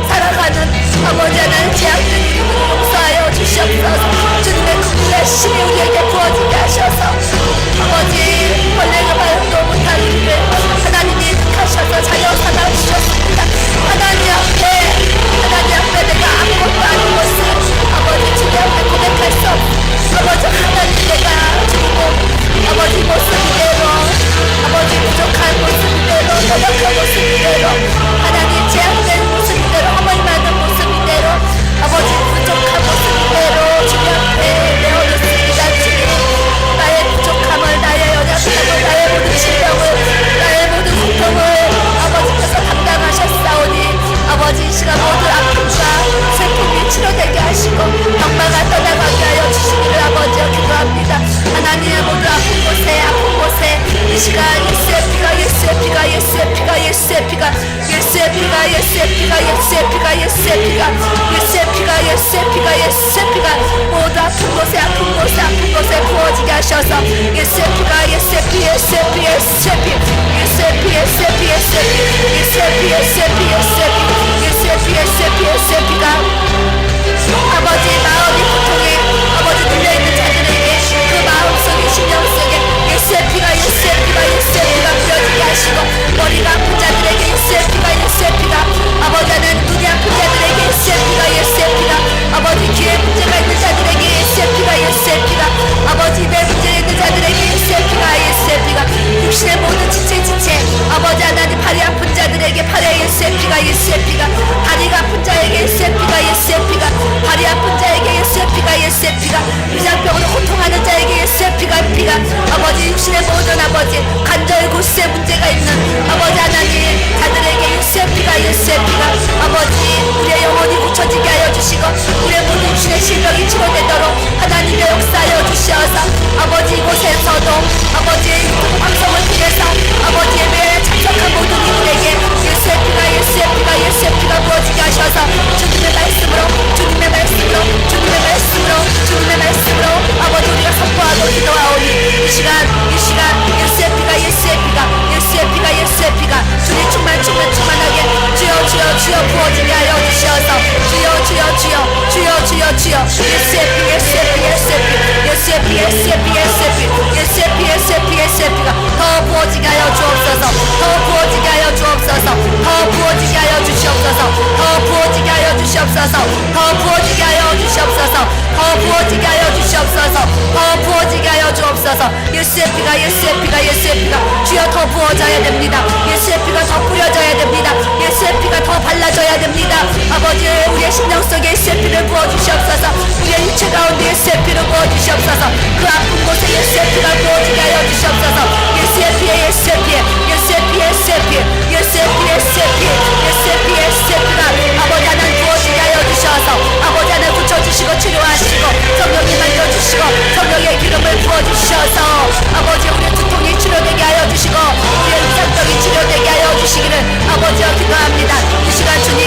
살아가는 아버지 하나님 제약된 이름으로 용서하여 주시옵소서. 주님의 긍휼의 신이 우리에게 부어지게 하셔서 아버지 벌레가 발음도 못한 우리를 하나님이 택하셔서 자녀 삼아 주셨습니다. 하나님 앞에 내가 아무것도 아닌 것을 아버지 주님 앞에 고백할 수 없어 아버지 하나님 내가 주고 아버지 모습 이대로 아버지 부족한 모습 이대로 노력한 모습 이대로 하나님 제약된 모습 이대로 허물 많은 모습 이대로 아버지 부족한 하셔서 예세피가 예세피 예세피 예세피 예세피 예세피 예세피 예세피 예세피 예세피 예세피 예세피가 아버지 마음이 고통에 아버지 눌려있는 자들에게 그 마음속에 심령속에 예세피가 예세피가 예세피가 부여지게 하시고 머리가 아픈 자들에게 예세피가 예세피가 아버지 하나님 눈이 아픈 자들에게 예세피가 예세피가 아버지 귀에 문제가 있는 자들에게 예세피가 예세피가 아버지 입에 문제가 있는 자들에게 예세피가 예세피가 육신의 모든 지체 아버지 하나님 팔이 아픈 자들에게 팔에 예세피가 예세피가 다리가 아픈 자에게 예세피가 예세피가 다리 아픈 자에게 예세피가 예세피가 위장병으로 고통하는 자에게 예세피가 피가 아버지 육신의 모든 아버지 관절 골수에 문제가 있는 아버지 하나님 자들에게 예세피가 예세피가 아버지 우리의 영혼이 고쳐지게 하여 주시고 우리의 모든 육신의 질병이 치료되도록 하나님의 역사하여 주시어서 아버지 이곳에서도 아버지의 유튜브 방송을 통해서 아버지 예배에 참석한 모든 이들에게 예세피가 예세피가 예세피가 부어지게 하셔서 주님의 말씀으로 주님의 말씀으로 주님의 말씀으로 주님의 말씀으로 아버지 우리가 선포하고 기도하오니 이 시간 예세피가 예세피가 예세피가 예세피가 주님 충만하게 주여 부어지게 하여 주시어서 주여 예세피가 더 부어지게 하여 주옵소서 더 부어지게 하여 주옵소서 더 부어지게 하여 주시옵소서 더 부어지게 하여 주시옵소서 더 부어지게 하여 주시옵소서 더 부어지게 하여 주시옵소서 더 부어지게 하여 주옵소서 예세피가 주여 더 부어져야 됩니다 예세피가 더 뿌려져야 됩니다 예세피가 더 발라져야 됩니다 아버지 우리의 심령 속에 예세피를 부어주시옵소서 우리의 육체 가운데 예세피를 부어주시옵소서 그 아픈 곳에 예세피가 부어지게 하여 주시옵소서 예세피가 아버지 하나님 부어지게 하여 주셔서 아버지 하나님 고쳐주시고 치료하시고 성령이 만져주시고 성령의 기름을 부어주셔서 아버지 우리의 두통이 치료되게 하여 주시고 우리의 위장병이 치료되게 하여 주시기를 아버지와 기도합니다 이 시간 주님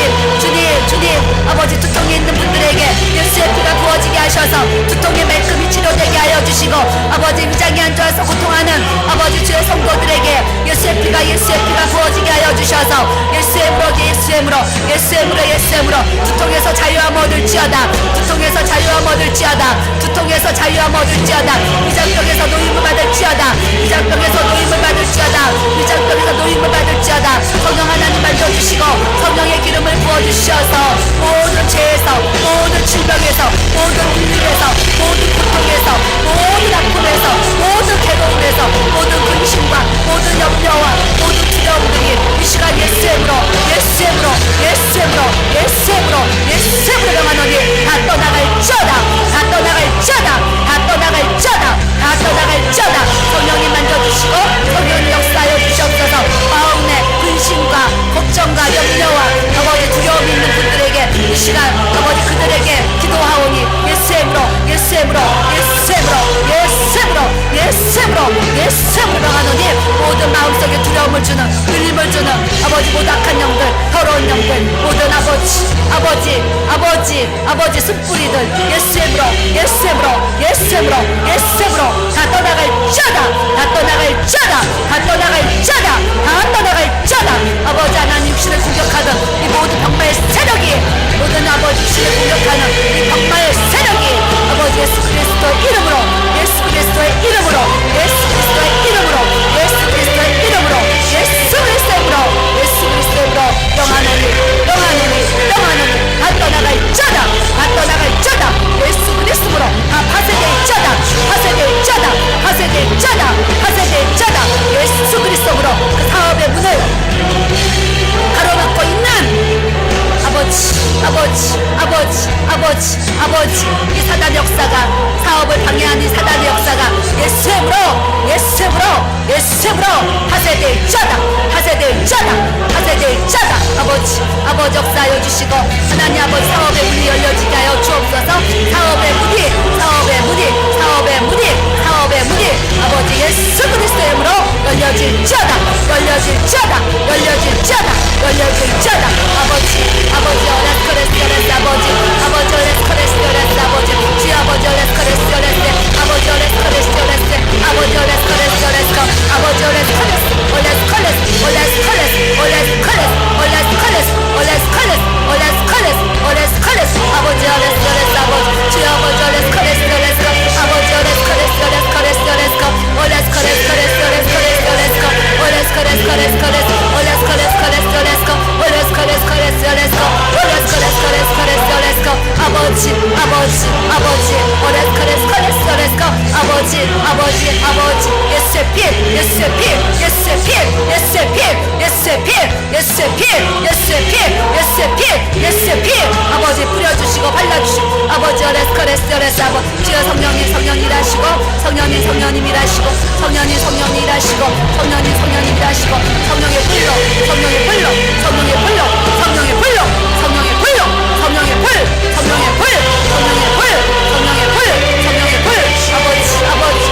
아버지 두통이 있는 분들에게 예수피가 부어지게 하셔서 두통의 말끔히 치료되게 하여 주시고 아버지 위장이 안 좋아서 고통하는 아버지 주의 성도들에게 예수피가 부어지게 하여 주셔서 예수엠으로 두통에서 자유함 얻을지어다 두통에서 자유함 얻을지어다 위장병에서 노임을 받을지어다 성령 하나님 만져주시고 성령의 기름을 부어주셔서 모든 죄에서 모든 질병에서 모든 불림에서 모든 고통에서 모든 아픔에서 모든 괴로움에서 모든 근심과 모든 염려와 모든 두려움들이 이 시간 예수엠으로 명하노니 다 떠나갈지어다 성령이 만져주시고 성령이 역사하여 주시옵소서 마음의 근심과 걱정과 염려와 아버지 두려움이 있는 분들에게 이 시간 아버지 그들에게 기도하오니 예수엠으로 명하노니 모든 마음속에 두려움을 주는 눌림을 주는 아버지 모든 악한 영들 더러운 영들 모든 아버지 숯불이들 예수엠으로 다 떠나갈지어다 아버지 하나님 육신을 공격하던 이 모든 병마의 세력이 모든 아버지 육신을 공격하는 이 병마의 세력이 아버지 예수 그리스도의 이름으로 명하노니 다 떠나갈지어다 예수 그리스도로 다 파쇄될지어다 예수 그리스도로 그 사업의 문을 가로막고 있는 아버지 이 사단의 역사가 사업을 방해하는 사단의 역사가 예수으로 파쇄될지어다 아버지 역사하여 주시고 하나님 아버지 사업의 문이 열려지게 하여 주옵소서 사업의 문이 아버지 예수 그리스도의 이름으로 열려질지어다 아버지 오레스코레스코레스 아버지 오레스코레스코레스 주여 아버지 오레스코레스코레스 아버지 오레스코레스코레스 아버지 아버지 아버지 예수의 피 예수의 피 예수의 피 예수의 피 예수의 피 예수의 피 예수의 피 예수의 피 예수의 피 아버지 뿌려주시고 발라주시고 아버지 어레스 아버지 주여 성령님 일하시고 성령님 일하시고 성령님 일하시고 성령님 일하시고 성령의 불로 성령의 불로 성령의 불로 성령의 불로 성령의 불로 성령의 불 성령의 불 성령의 불 성령의 불 성령의 불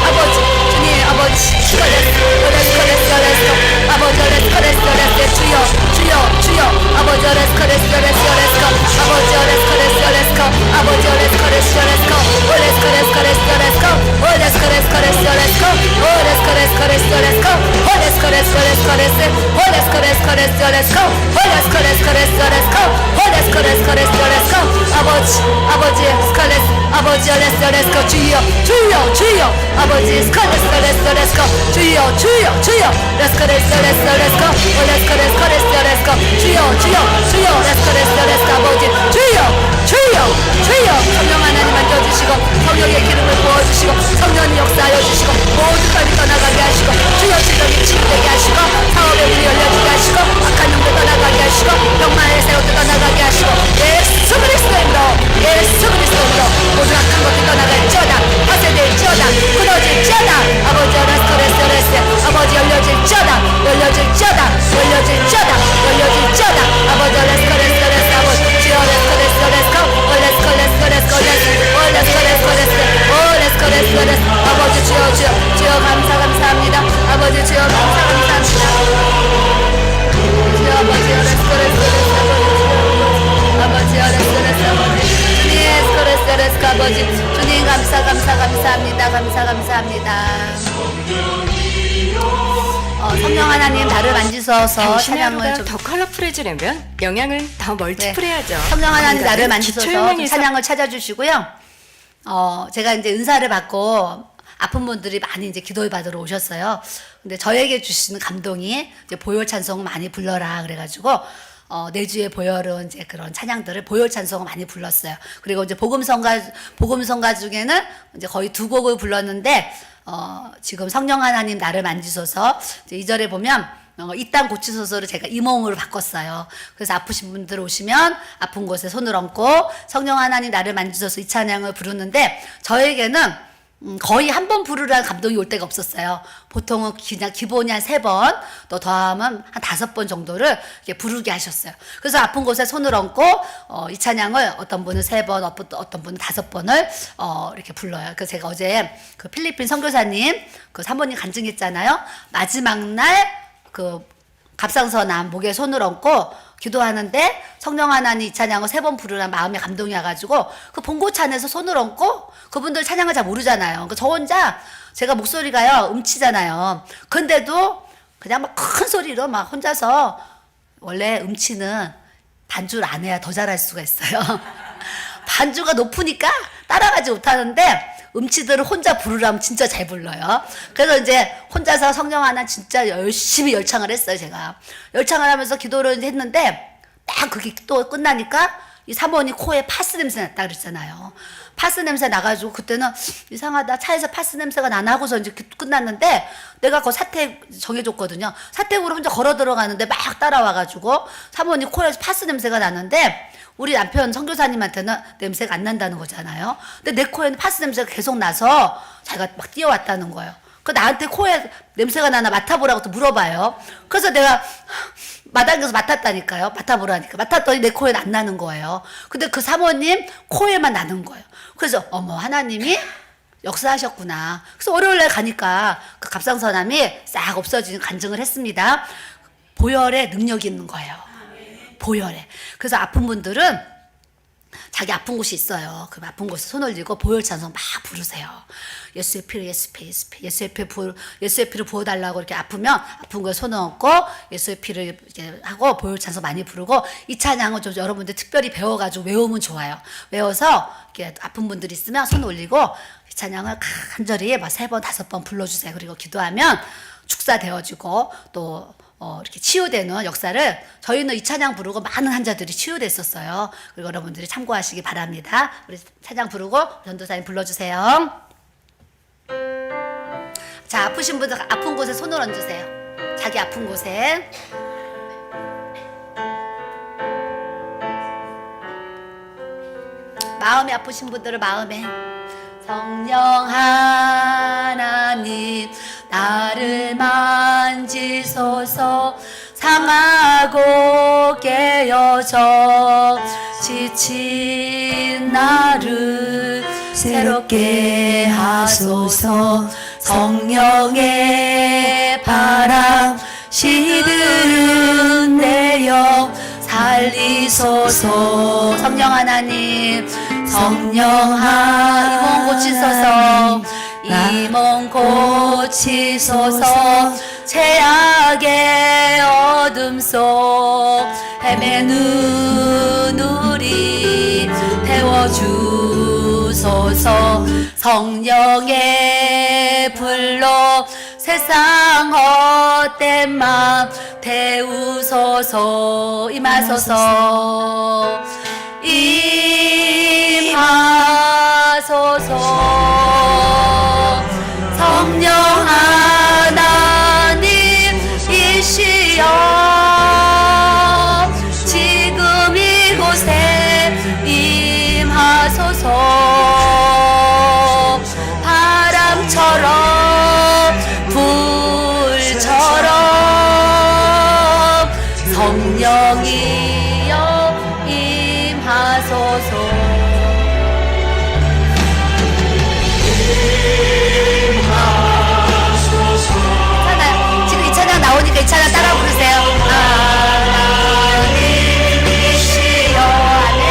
아버지 주님 아버지 스커레스 아버지 어레스 주여 아버지 어레스 아버지 주여 아버지 스컬레스 주여 주여 성령 하나님 만져주시고 성령의 기름을 부어주시고 성령이 역사하여 주시고 모든 것이 떠나가게 하시고 주여 질병이 치유되게 하시고 사업의 문이 열려지게 하시고 악한 영도 떠나가게 하시고 병마의 새우도 떠나가게 하시고 예수 그리스도로 모든 악한 것도 떠나갈지어다 파쇄될지어다 끊어질지어다 아버지 어레스 아버지 열려질지어다 아버지 어레스 아버지 주여 아버지 주여 감사합니다 아버지 주여 감사합니다 주여 아버지 아버지 주님 감사합니다 성령 하나님 나를 만지셔서 당신의 찬양을 하루가 더 컬러풀해지려면 영양은 더 멀티플해야죠. 성령 하나님 나를 만지셔서 기초영양에서 찬양을 찾아주시고요. 제가 이제 은사를 받고 아픈 분들이 많이 이제 기도를 받으러 오셨어요. 근데 저에게 주시는 감동이 이제 보혈 찬송 많이 불러라 그래가지고 내주의 보혈은 이제 그런 찬양들을 보혈 찬송을 많이 불렀어요. 그리고 이제 복음성가 중에는 이제 거의 2곡을 불렀는데 지금 성령 하나님 나를 만지소서 이제 2절에 보면 이 땅 고치소서를 제가 이 몸으로 바꿨어요. 그래서 아프신 분들 오시면 아픈 곳에 손을 얹고 성령 하나님 나를 만지소서 이 찬양을 부르는데 저에게는 거의 한 번 부르라는 감동이 올 때가 없었어요. 보통은 그냥 기본이 한 3번, 또 더하면 한 5번 정도를 이렇게 부르게 하셨어요. 그래서 아픈 곳에 손을 얹고, 이 찬양을 어떤 분은 3번, 어떤 분은 5번을, 이렇게 불러요. 그래서 제가 어제 그 필리핀 선교사님, 그 사모님 간증했잖아요. 마지막 날, 갑상선암 목에 손을 얹고 기도하는데 성령 하나님 이 찬양을 3번 부르라는 마음의 감동이 와가지고 그 봉고차 안에서 손을 얹고 그분들 찬양을 잘 모르잖아요. 그러니까 저 혼자 제가 목소리가요 음치잖아요. 근데도 그냥 막 큰 소리로 막 혼자서 원래 음치는 반주를 안 해야 더 잘할 수가 있어요. 반주가 높으니까 따라가지 못하는데 음치들을 혼자 부르라면 진짜 잘 불러요. 그래서 이제 혼자서 성령 하나 진짜 열심히 열창을 했어요, 제가. 열창을 하면서 기도를 했는데 딱 그게 또 끝나니까 이 사모님 코에 파스 냄새 났다 그랬잖아요. 파스 냄새 나가지고 그때는 이상하다. 차에서 파스 냄새가 나나 하고서 이제 끝났는데 내가 그 사택 정해줬거든요. 사택으로 혼자 걸어 들어가는데 막 따라와가지고 사모님 코에서 파스 냄새가 나는데 우리 남편 선교사님한테는 냄새가 안 난다는 거잖아요. 근데 내 코에는 파스 냄새가 계속 나서 자기가 막 뛰어왔다는 거예요. 그 나한테 코에 냄새가 나나 맡아보라고 또 물어봐요. 그래서 내가 마당에서 맡았다니까요. 맡아보라니까. 맡았더니 내 코에는 안 나는 거예요. 근데 그 사모님 코에만 나는 거예요. 그래서 어머 하나님이 역사하셨구나. 그래서 월요일날 가니까 그 갑상선암이 싹 없어지는 간증을 했습니다. 보혈에 능력이 있는 거예요. 보혈에. 그래서 아픈 분들은 자기 아픈 곳이 있어요. 그 아픈 곳에 손 올리고 보혈 찬송 막 부르세요. 예수의 피를 예수의 피를 부어달라고 이렇게 아프면 아픈 곳에 손을 얹고 예수의 피를 이제 하고 보혈 찬송 많이 부르고 이 찬양은 좀 여러분들 특별히 배워가지고 외우면 좋아요. 외워서 이렇게 아픈 분들이 있으면 손 올리고 이 찬양을 간절히 막 3번, 5번 불러주세요. 그리고 기도하면 축사되어지고 또 이렇게 치유되는 역사를 저희는 이 찬양 부르고 많은 환자들이 치유됐었어요. 그리고 여러분들이 참고하시기 바랍니다. 우리 찬양 부르고 전도사님 불러주세요. 자, 아프신 분들 아픈 곳에 손을 얹으세요. 자기 아픈 곳에. 마음이 아프신 분들은 마음에. 성령 하나님 나를 만지소서. 상하고 깨어져 지친 나를 새롭게 하소서. 성령의 바람 시드는 내 영 살리소서. 성령 하나님, 성령 하나님, 이 몸 고치소서. 최악의 어둠 속 헤매는 우리 태워주소서. 성령의 불로 세상 헛된 맘 태우소서. 임하소서. 임하소서. 성령 하나님이시여 지금 이곳에 임하소서. 바람처럼 불처럼 성령이여 임하소서. 지금 이 찬양 나오니까 이 찬양 따라 부르세요. 하나님이시여. 아멘.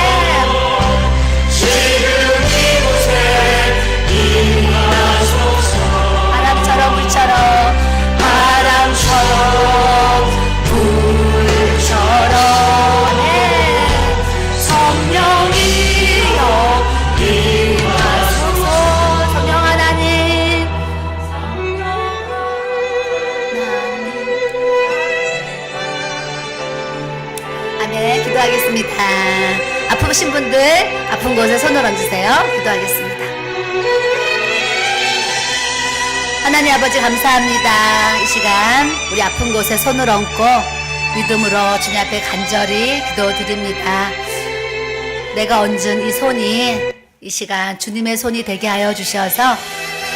지금 이곳에 임하소서. 바람처럼 불처럼 바람처럼 불처럼 아멘. 성령이여 임하소서. 성령 하나님. 아멘. 기도하겠습니다. 아프신 분들 아픈 곳에 손을 얹으세요. 기도하겠습니다. 하나님 아버지 감사합니다. 이 시간 우리 아픈 곳에 손을 얹고 믿음으로 주님 앞에 간절히 기도드립니다. 내가 얹은 이 손이 이 시간 주님의 손이 되게 하여 주셔서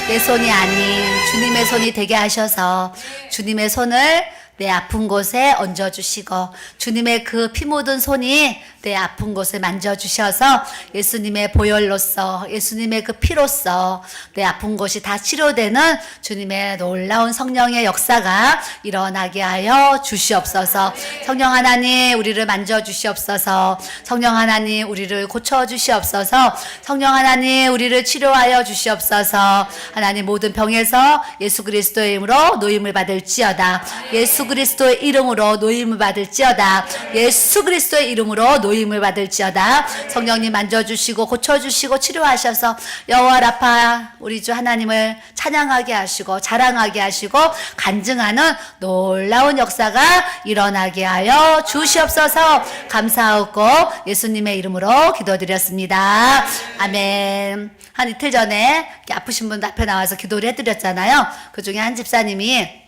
내 손이 아닌 주님의 손이 되게 하셔서 주님의 손을 내 아픈 곳에 얹어주시고 주님의 그 피 묻은 손이 내 아픈 곳을 만져주셔서 예수님의 보혈로서 예수님의 그 피로서 내 아픈 곳이 다 치료되는 주님의 놀라운 성령의 역사가 일어나게 하여 주시옵소서. 성령 하나님 우리를 만져주시옵소서. 성령 하나님 우리를 고쳐주시옵소서. 성령 하나님 우리를 치료하여 주시옵소서. 하나님 모든 병에서 예수 그리스도의 이름으로 노임을 받을지어다. 예수 그리스도의 이름으로 노임을 받을지어다. 예수 그리스도의 이름으로 노임을 받을지어다. 성령님 만져주시고 고쳐주시고 치료하셔서 여호와 라파 우리 주 하나님을 찬양하게 하시고 자랑하게 하시고 간증하는 놀라운 역사가 일어나게 하여 주시옵소서. 감사하고 예수님의 이름으로 기도드렸습니다. 아멘. 한 이틀 전에 이렇게 아프신 분들 앞에 나와서 기도를 해드렸잖아요. 그 중에 한 집사님이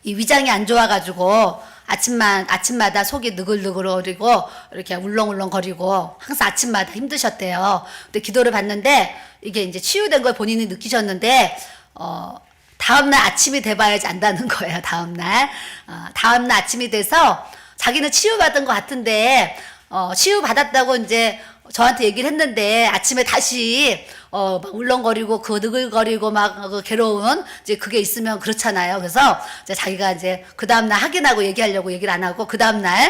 이 위장이 안 좋아가지고 아침마다 속이 느글느글거리고 이렇게 울렁울렁거리고 항상 아침마다 힘드셨대요. 근데 기도를 받는데 이게 이제 치유된 걸 본인이 느끼셨는데 다음날 아침이 돼봐야지 안다는 거예요. 다음날 아침이 돼서 자기는 치유받은 것 같은데 치유받았다고 이제 저한테 얘기를 했는데 아침에 다시 막 울렁거리고 그 느글거리고 막 그 괴로운 이제 그게 있으면 그렇잖아요. 그래서 이제 자기가 이제 그 다음날 확인하고 얘기하려고 얘기를 안 하고 그 다음날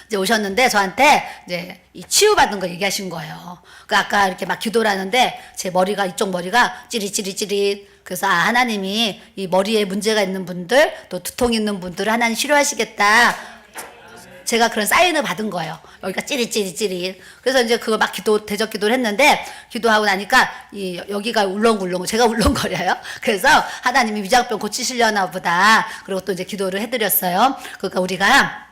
이제 오셨는데 저한테 이제 이 치유받은 거 얘기하신 거예요. 그 아까 이렇게 막 기도를 하는데 제 머리가 이쪽 머리가 찌릿찌릿찌릿. 그래서 하나님이 이 머리에 문제가 있는 분들 또 두통 있는 분들을 하나님 치료하시겠다. 제가 그런 사인을 받은 거예요. 여기가 찌릿찌릿찌릿. 그래서 이제 그거 막 대적 기도를 했는데, 기도하고 나니까, 여기가 울렁울렁, 제가 울렁거려요. 그래서 하나님이 위장병 고치시려나 보다. 그리고 또 이제 기도를 해드렸어요. 그러니까 우리가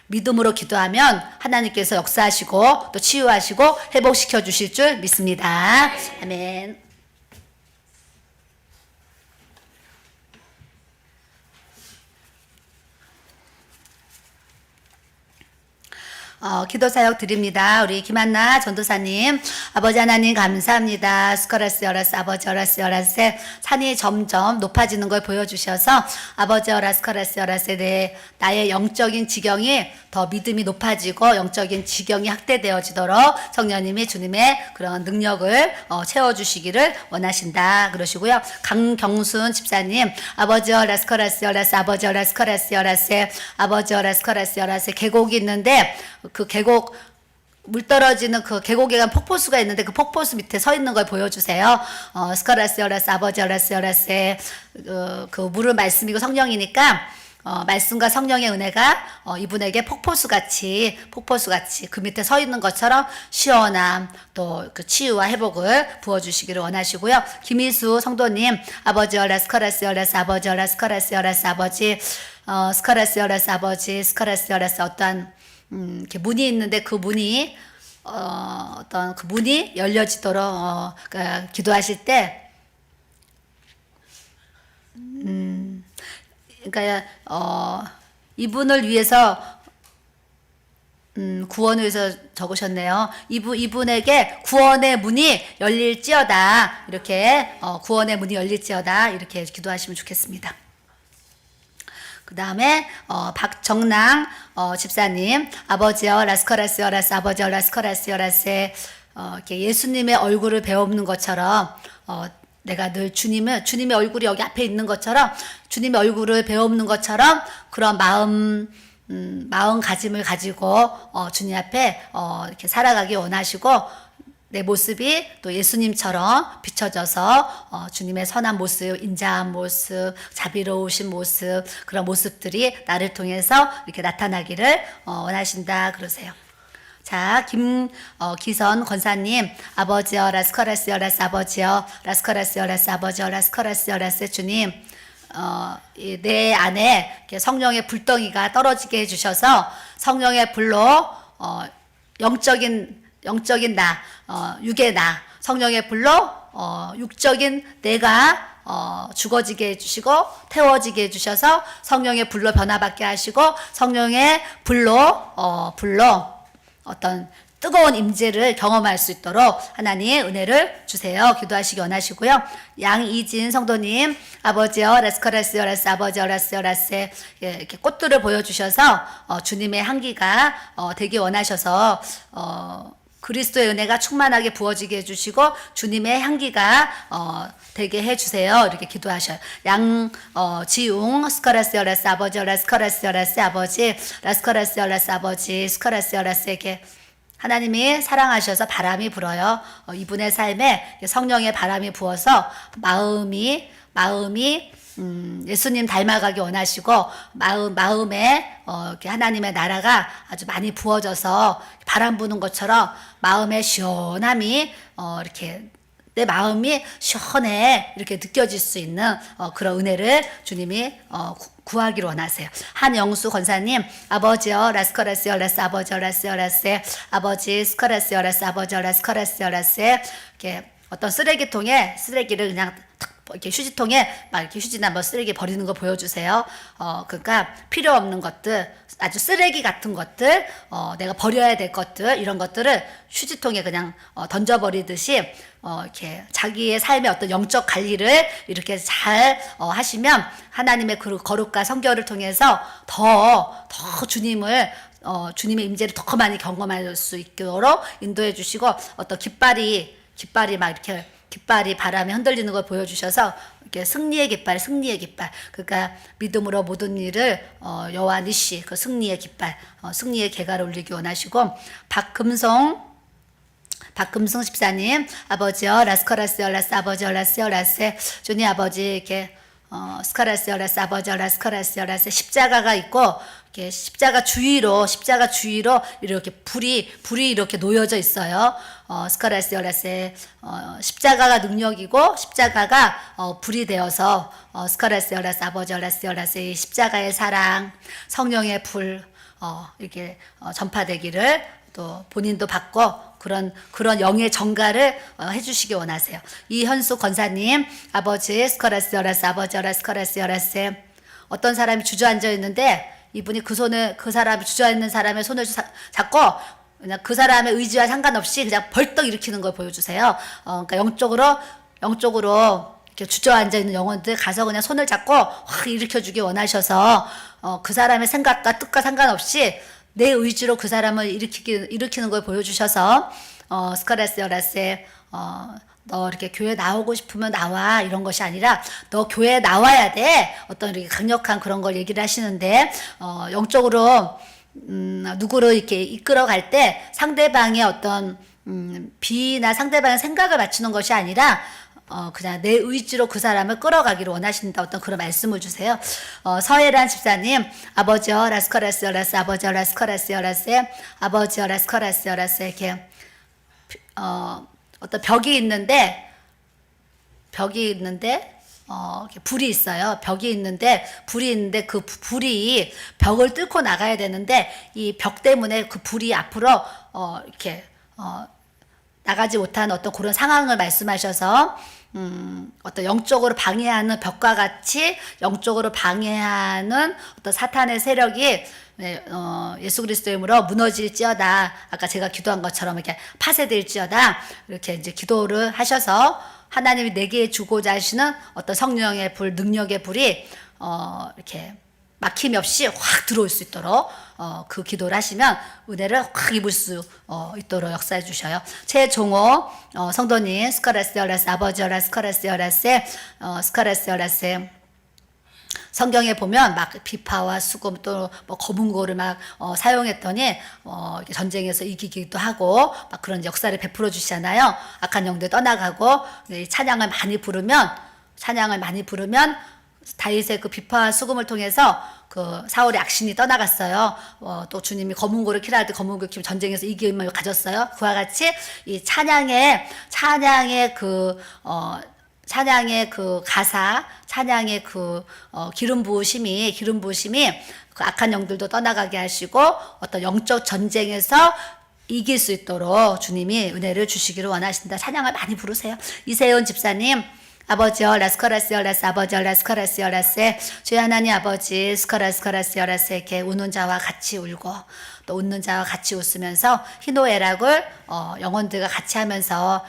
믿음으로 기도하면 하나님께서 역사하시고, 또 치유하시고, 회복시켜 주실 줄 믿습니다. 아멘. 기도 사역 드립니다. 우리 김한나 전도사님, 아버지 하나님 감사합니다. 스커라스 여라스 아버지 여라스 여라스 산이 점점 높아지는 걸 보여주셔서 아버지 여라스 스커라스 여라스에 대해 나의 영적인 지경이 더 믿음이 높아지고 영적인 지경이 확대되어지도록 성령님이 주님의 그런 능력을 채워주시기를 원하신다 그러시고요. 강경순 집사님, 아버지 여라스 스커라스 여라스 아버지 여라스 스커라스 여라스 아버지 여라스 스커라스 여라스 계곡이 있는데 그 계곡 물 떨어지는 그 계곡에 간 폭포수가 있는데 그 폭포수 밑에 서 있는 걸 보여주세요. 스카라스 여라스 아버지 여라스 여라스의 그 물은 말씀이고 성령이니까 말씀과 성령의 은혜가 이분에게 폭포수 같이 그 밑에 서 있는 것처럼 시원함 또 그 치유와 회복을 부어주시기를 원하시고요. 김희수 성도님, 아버지 여라스 스카라스 여라스 아버지 여라스 스카라스 여라스 아버지 스카라스 여라스 아버지 스카라스 여라스 어떠한 이렇게 문이 있는데 그 문이 어떤 그 문이 열려지도록 그러니까 기도하실 때 그러니까 이분을 위해서 구원을 위해서 적으셨네요. 이분에게 구원의 문이 열릴지어다 이렇게 구원의 문이 열릴지어다 이렇게 기도하시면 좋겠습니다. 그 다음에 박정랑 집사님, 아버지여 라스커라스여 라스 아버지여 라스커라스여 라스 이렇게 예수님의 얼굴을 배우는 것처럼 내가 늘 주님의 얼굴이 여기 앞에 있는 것처럼 주님의 얼굴을 배우는 것처럼 그런 마음가짐을 가지고 주님 앞에 이렇게 살아가기 원하시고 내 모습이 또 예수님처럼 비춰져서 주님의 선한 모습, 인자한 모습, 자비로우신 모습 그런 모습들이 나를 통해서 이렇게 나타나기를 원하신다 그러세요. 자, 기선 권사님, 아버지여 라스커라스여 라스 아버지여 라스커라스여 라스 아버지여 라스커라스여 라스 주님 내 안에 성령의 불덩이가 떨어지게 해주셔서 성령의 불로 영적인 나, 육의 나, 성령의 불로 육적인 내가 죽어지게 해주시고 태워지게 해주셔서 성령의 불로 변화받게 하시고 성령의 불로 어떤 뜨거운 임재를 경험할 수 있도록 하나님 은혜를 주세요. 기도하시기 원하시고요. 양이진 성도님, 아버지여 라스커라스여 라스 아버지여 라스여 라스 이렇게 꽃들을 보여주셔서 주님의 향기가 되기 원하셔서 그리스도의 은혜가 충만하게 부어지게 해주시고 주님의 향기가 되게 해주세요. 이렇게 기도하셔요. 지웅 스카라스여 라스 아버지여 라스커라스여 라스 아버지 라스커라스여 라스 아버지 스카라스여 라스에게 하나님이 사랑하셔서 바람이 불어요. 이분의 삶에 성령의 바람이 부어서 마음이 예수님 닮아가기 원하시고 마음에 이렇게 하나님의 나라가 아주 많이 부어져서 바람 부는 것처럼 마음의 시원함이 이렇게 내 마음이 시원해 이렇게 느껴질 수 있는 그런 은혜를 주님이 구하기를 원하세요. 한영수 권사님, 아버지여 라스커라스여 라스 아버지여 라스여 라스 아버지 스커라스여 라스 아버지여 라스커라스여 라스 이렇게 어떤 쓰레기통에 쓰레기를 그냥 이렇게 휴지통에 막 이렇게 휴지나 뭐 쓰레기 버리는 거 보여주세요. 그러니까 필요 없는 것들, 아주 쓰레기 같은 것들, 내가 버려야 될 것들, 이런 것들을 휴지통에 그냥 던져버리듯이 이렇게 자기의 삶의 어떤 영적 관리를 이렇게 잘 하시면 하나님의 그 거룩과 성결을 통해서 더 주님의 임재를 더 많이 경험할 수 있도록 인도해 주시고 어떤 깃발이 막 이렇게 깃발이 바람에 흔들리는 걸 보여주셔서 이렇게 승리의 깃발. 그러니까 믿음으로 모든 일을 여호와 니시 그 승리의 깃발, 승리의 개가를 올리기 원하시고 박금성 집사님, 아버지여 라스커라스여 라스 아버지여 라스여 라스 주님 아버지 이렇게 스카라스여 라스 아버지여 라스커라스여 라스 십자가가 있고 이렇게 십자가 주위로 이렇게 불이 이렇게 놓여져 있어요. 스카라스여 라스 십자가가 능력이고 십자가가 불이 되어서 스카라스여 라스 아버지여 라스여 라스 십자가의 사랑, 성령의 불 이렇게 전파되기를 또 본인도 받고 그런 영의 정가를 해주시기 원하세요. 이현수 권사님, 아버지 스커라스여 라스 아버지여 라스커라스여 라스 어떤 사람이 주저앉아 있는데 이분이 그 손을 그 사람 주저앉는 사람의 손을 잡고 그냥 그 사람의 의지와 상관없이 그냥 벌떡 일으키는 걸 보여주세요. 그러니까 영적으로 이렇게 주저앉아 있는 영혼들 가서 그냥 손을 잡고 확 일으켜주기 원하셔서 그 사람의 생각과 뜻과 상관없이 내 의지로 그 사람을 일으키는 걸 보여주셔서 스카라스 여라스에 너 이렇게 교회 나오고 싶으면 나와 이런 것이 아니라 너 교회에 나와야 돼 어떤 이렇게 강력한 그런 걸 얘기를 하시는데 영적으로 누구를 이렇게 이끌어 갈 때 상대방의 어떤 비나 상대방의 생각을 맞추는 것이 아니라 그냥 내 의지로 그 사람을 끌어가기를 원하신다 어떤 그런 말씀을 주세요. 서혜란 집사님 아버지여 라스커라스 여라스 아버지여 라스커라스 여라스 아버지여 라스커라스 여라스 이렇게 어떤 벽이 있는데 이렇게 불이 있어요. 불이 있는데 그 불이 벽을 뚫고 나가야 되는데 이 벽 때문에 그 불이 앞으로 이렇게 나가지 못한 어떤 그런 상황을 말씀하셔서 어떤 영적으로 방해하는 벽과 같이 영적으로 방해하는 어떤 사탄의 세력이 예수 그리스도의 이름으로 무너질지어다. 아까 제가 기도한 것처럼 이렇게 파쇄될지어다. 이렇게 이제 기도를 하셔서 하나님이 내게 주고자 하시는 어떤 성령의 불, 능력의 불이 이렇게 막힘이 없이 확 들어올 수 있도록 그 기도를 하시면 은혜를 확 입을 수 있도록 역사해 주셔요. 최종호 성도님 스카라스 여라스 아버지 여라스 스카라스 여라스 스카라스 여라스 성경에 보면 막 비파와 수금 또 뭐 검은 고를 막 사용했더니 전쟁에서 이기기도 하고 막 그런 역사를 베풀어 주시잖아요. 악한 영들 떠나가고 찬양을 많이 부르면 다윗의 그 비파와 수금을 통해서 그 사울의 악신이 떠나갔어요. 또 주님이 검은 고를 키라 할 때 검은 고를 키면 전쟁에서 이김을 가졌어요. 그와 같이 이 찬양의 그 가사, 찬양의 그 기름 부으심이 그 악한 영들도 떠나가게 하시고 어떤 영적 전쟁에서 이길 수 있도록 주님이 은혜를 주시기를 원하신다. 찬양을 많이 부르세요. 이세훈 집사님 아버지여 라스커라스 여라스 아버지여 라스커라스 여라스 주여 하나님 아버지 스커라스 여라스 이렇게 우는 자와 같이 울고 또 웃는 자와 같이 웃으면서 희노애락을 영혼들과 같이 하면서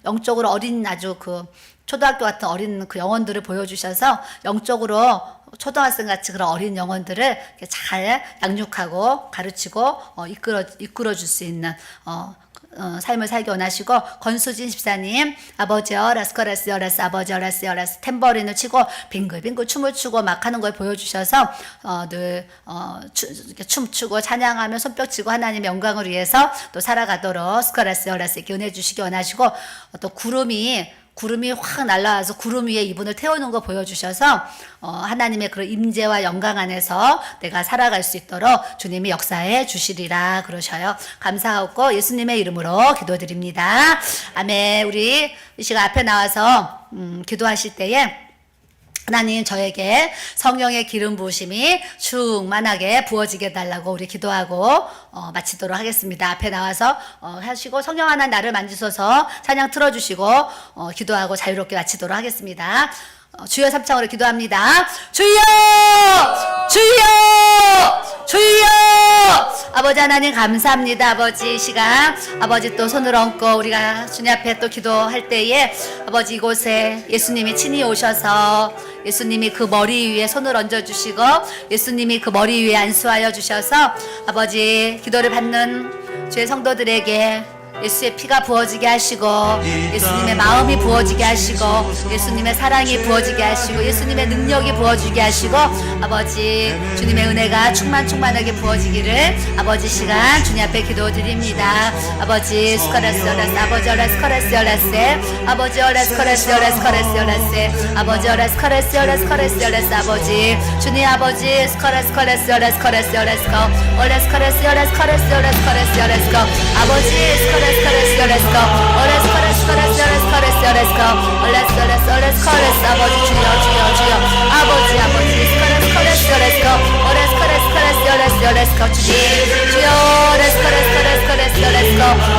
영적으로 어린 아주 그 초등학교 같은 어린 그 영혼들을 보여주셔서 영적으로 초등학생 같이 그런 어린 영혼들을 잘 양육하고 가르치고 이끌어 줄 수 있는 삶을 살기 원하시고 건수진 집사님 아버지여 라스커라스 여라스 아버지여 라스 여라스 탬버린을 치고 빙글빙글 춤을 추고 막 하는 걸 보여주셔서 늘 춤추고 찬양하며 손뼉 치고 하나님의 영광을 위해서 또 살아가도록 스커라스 여라스 이렇게 은혜 주시기 원하시고 또 구름이 확 날아와서 구름 위에 이분을 태우는 거 보여주셔서 하나님의 그런 임재와 영광 안에서 내가 살아갈 수 있도록 주님이 역사해 주시리라 그러셔요. 감사하고 예수님의 이름으로 기도드립니다. 아멘. 우리 이 시간 앞에 나와서 기도하실 때에 하나님 저에게 성령의 기름 부으심이 충만하게 부어지게 달라고 우리 기도하고 마치도록 하겠습니다. 앞에 나와서 하시고 성령 하나 나를 만지소서 찬양 틀어주시고 기도하고 자유롭게 마치도록 하겠습니다. 주여 삼창으로 기도합니다. 주여! 주여! 주여! 아버지 하나님 감사합니다. 아버지 이 시간 아버지 또 손을 얹고 우리가 주님 앞에 또 기도할 때에 아버지 이곳에 예수님이 친히 오셔서 예수님이 그 머리 위에 손을 얹어주시고 예수님이 그 머리 위에 안수하여 주셔서 아버지 기도를 받는 주의 성도들에게 예수의 피가 부어지게 하시고 예수님의 마음이 부어지게 하시고 예수님의 사랑이 부어지게 하시고 예수님의 능력이 부어지게 하시고 아버지 주님의 은혜가 충만하게 부어지기를 아버지 시간 주님 앞에 기도드립니다. 아버지 스커라스 여라스 아버지 여라스 스커라스 여라스 아버지 여라스 스커라스 여라스 스커라스 여라스 아버지 여라스 스커라스 여라스 스커라스 여라스 아버지 주님 아버지 스커라스 스커라스 여라스 스커라스 여라스 오라 스커라스 여라스 스커라스 여라스 스커라스 여라스 아버지 스커라스 스커라스 여라스 오라 스커라스 스커라스 여라스 스커라스 여라스 오라 스커라스 오라 스커라스 아버지 주여 아버지 스커라스 스커라스 여라스 오라 스커라스 스커라스 여라스 여라스 주님 주여 오라 스커라스 스커라스 여라스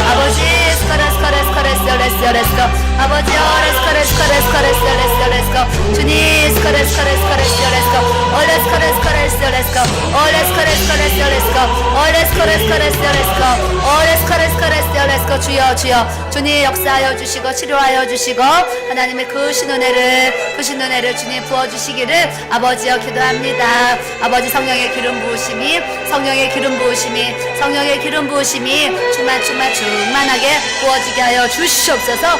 아버지 스커라스 스커라스 여라스 렛츠고 아버지여 렛츠고 렛츠고 렛츠고 렛츠고 렛츠고 렛츠고 주님 렛츠고 렛츠고 렛츠고 렛츠고 렛츠고 렛츠고 렛츠고 렛츠고 렛츠고 렛츠고 렛츠고 렛츠고 렛츠고 렛츠고 렛츠고 렛츠고 렛츠고 렛츠고 렛츠고 주여 주여 주님 역사하여 주시고 치료하여 주시고 하나님의 크신 은혜를 주님 부어주시기를 아버지여 기도합니다. 아버지 성령의 기름 부으심이 충만하게 부어지게 하여 주시옵소서.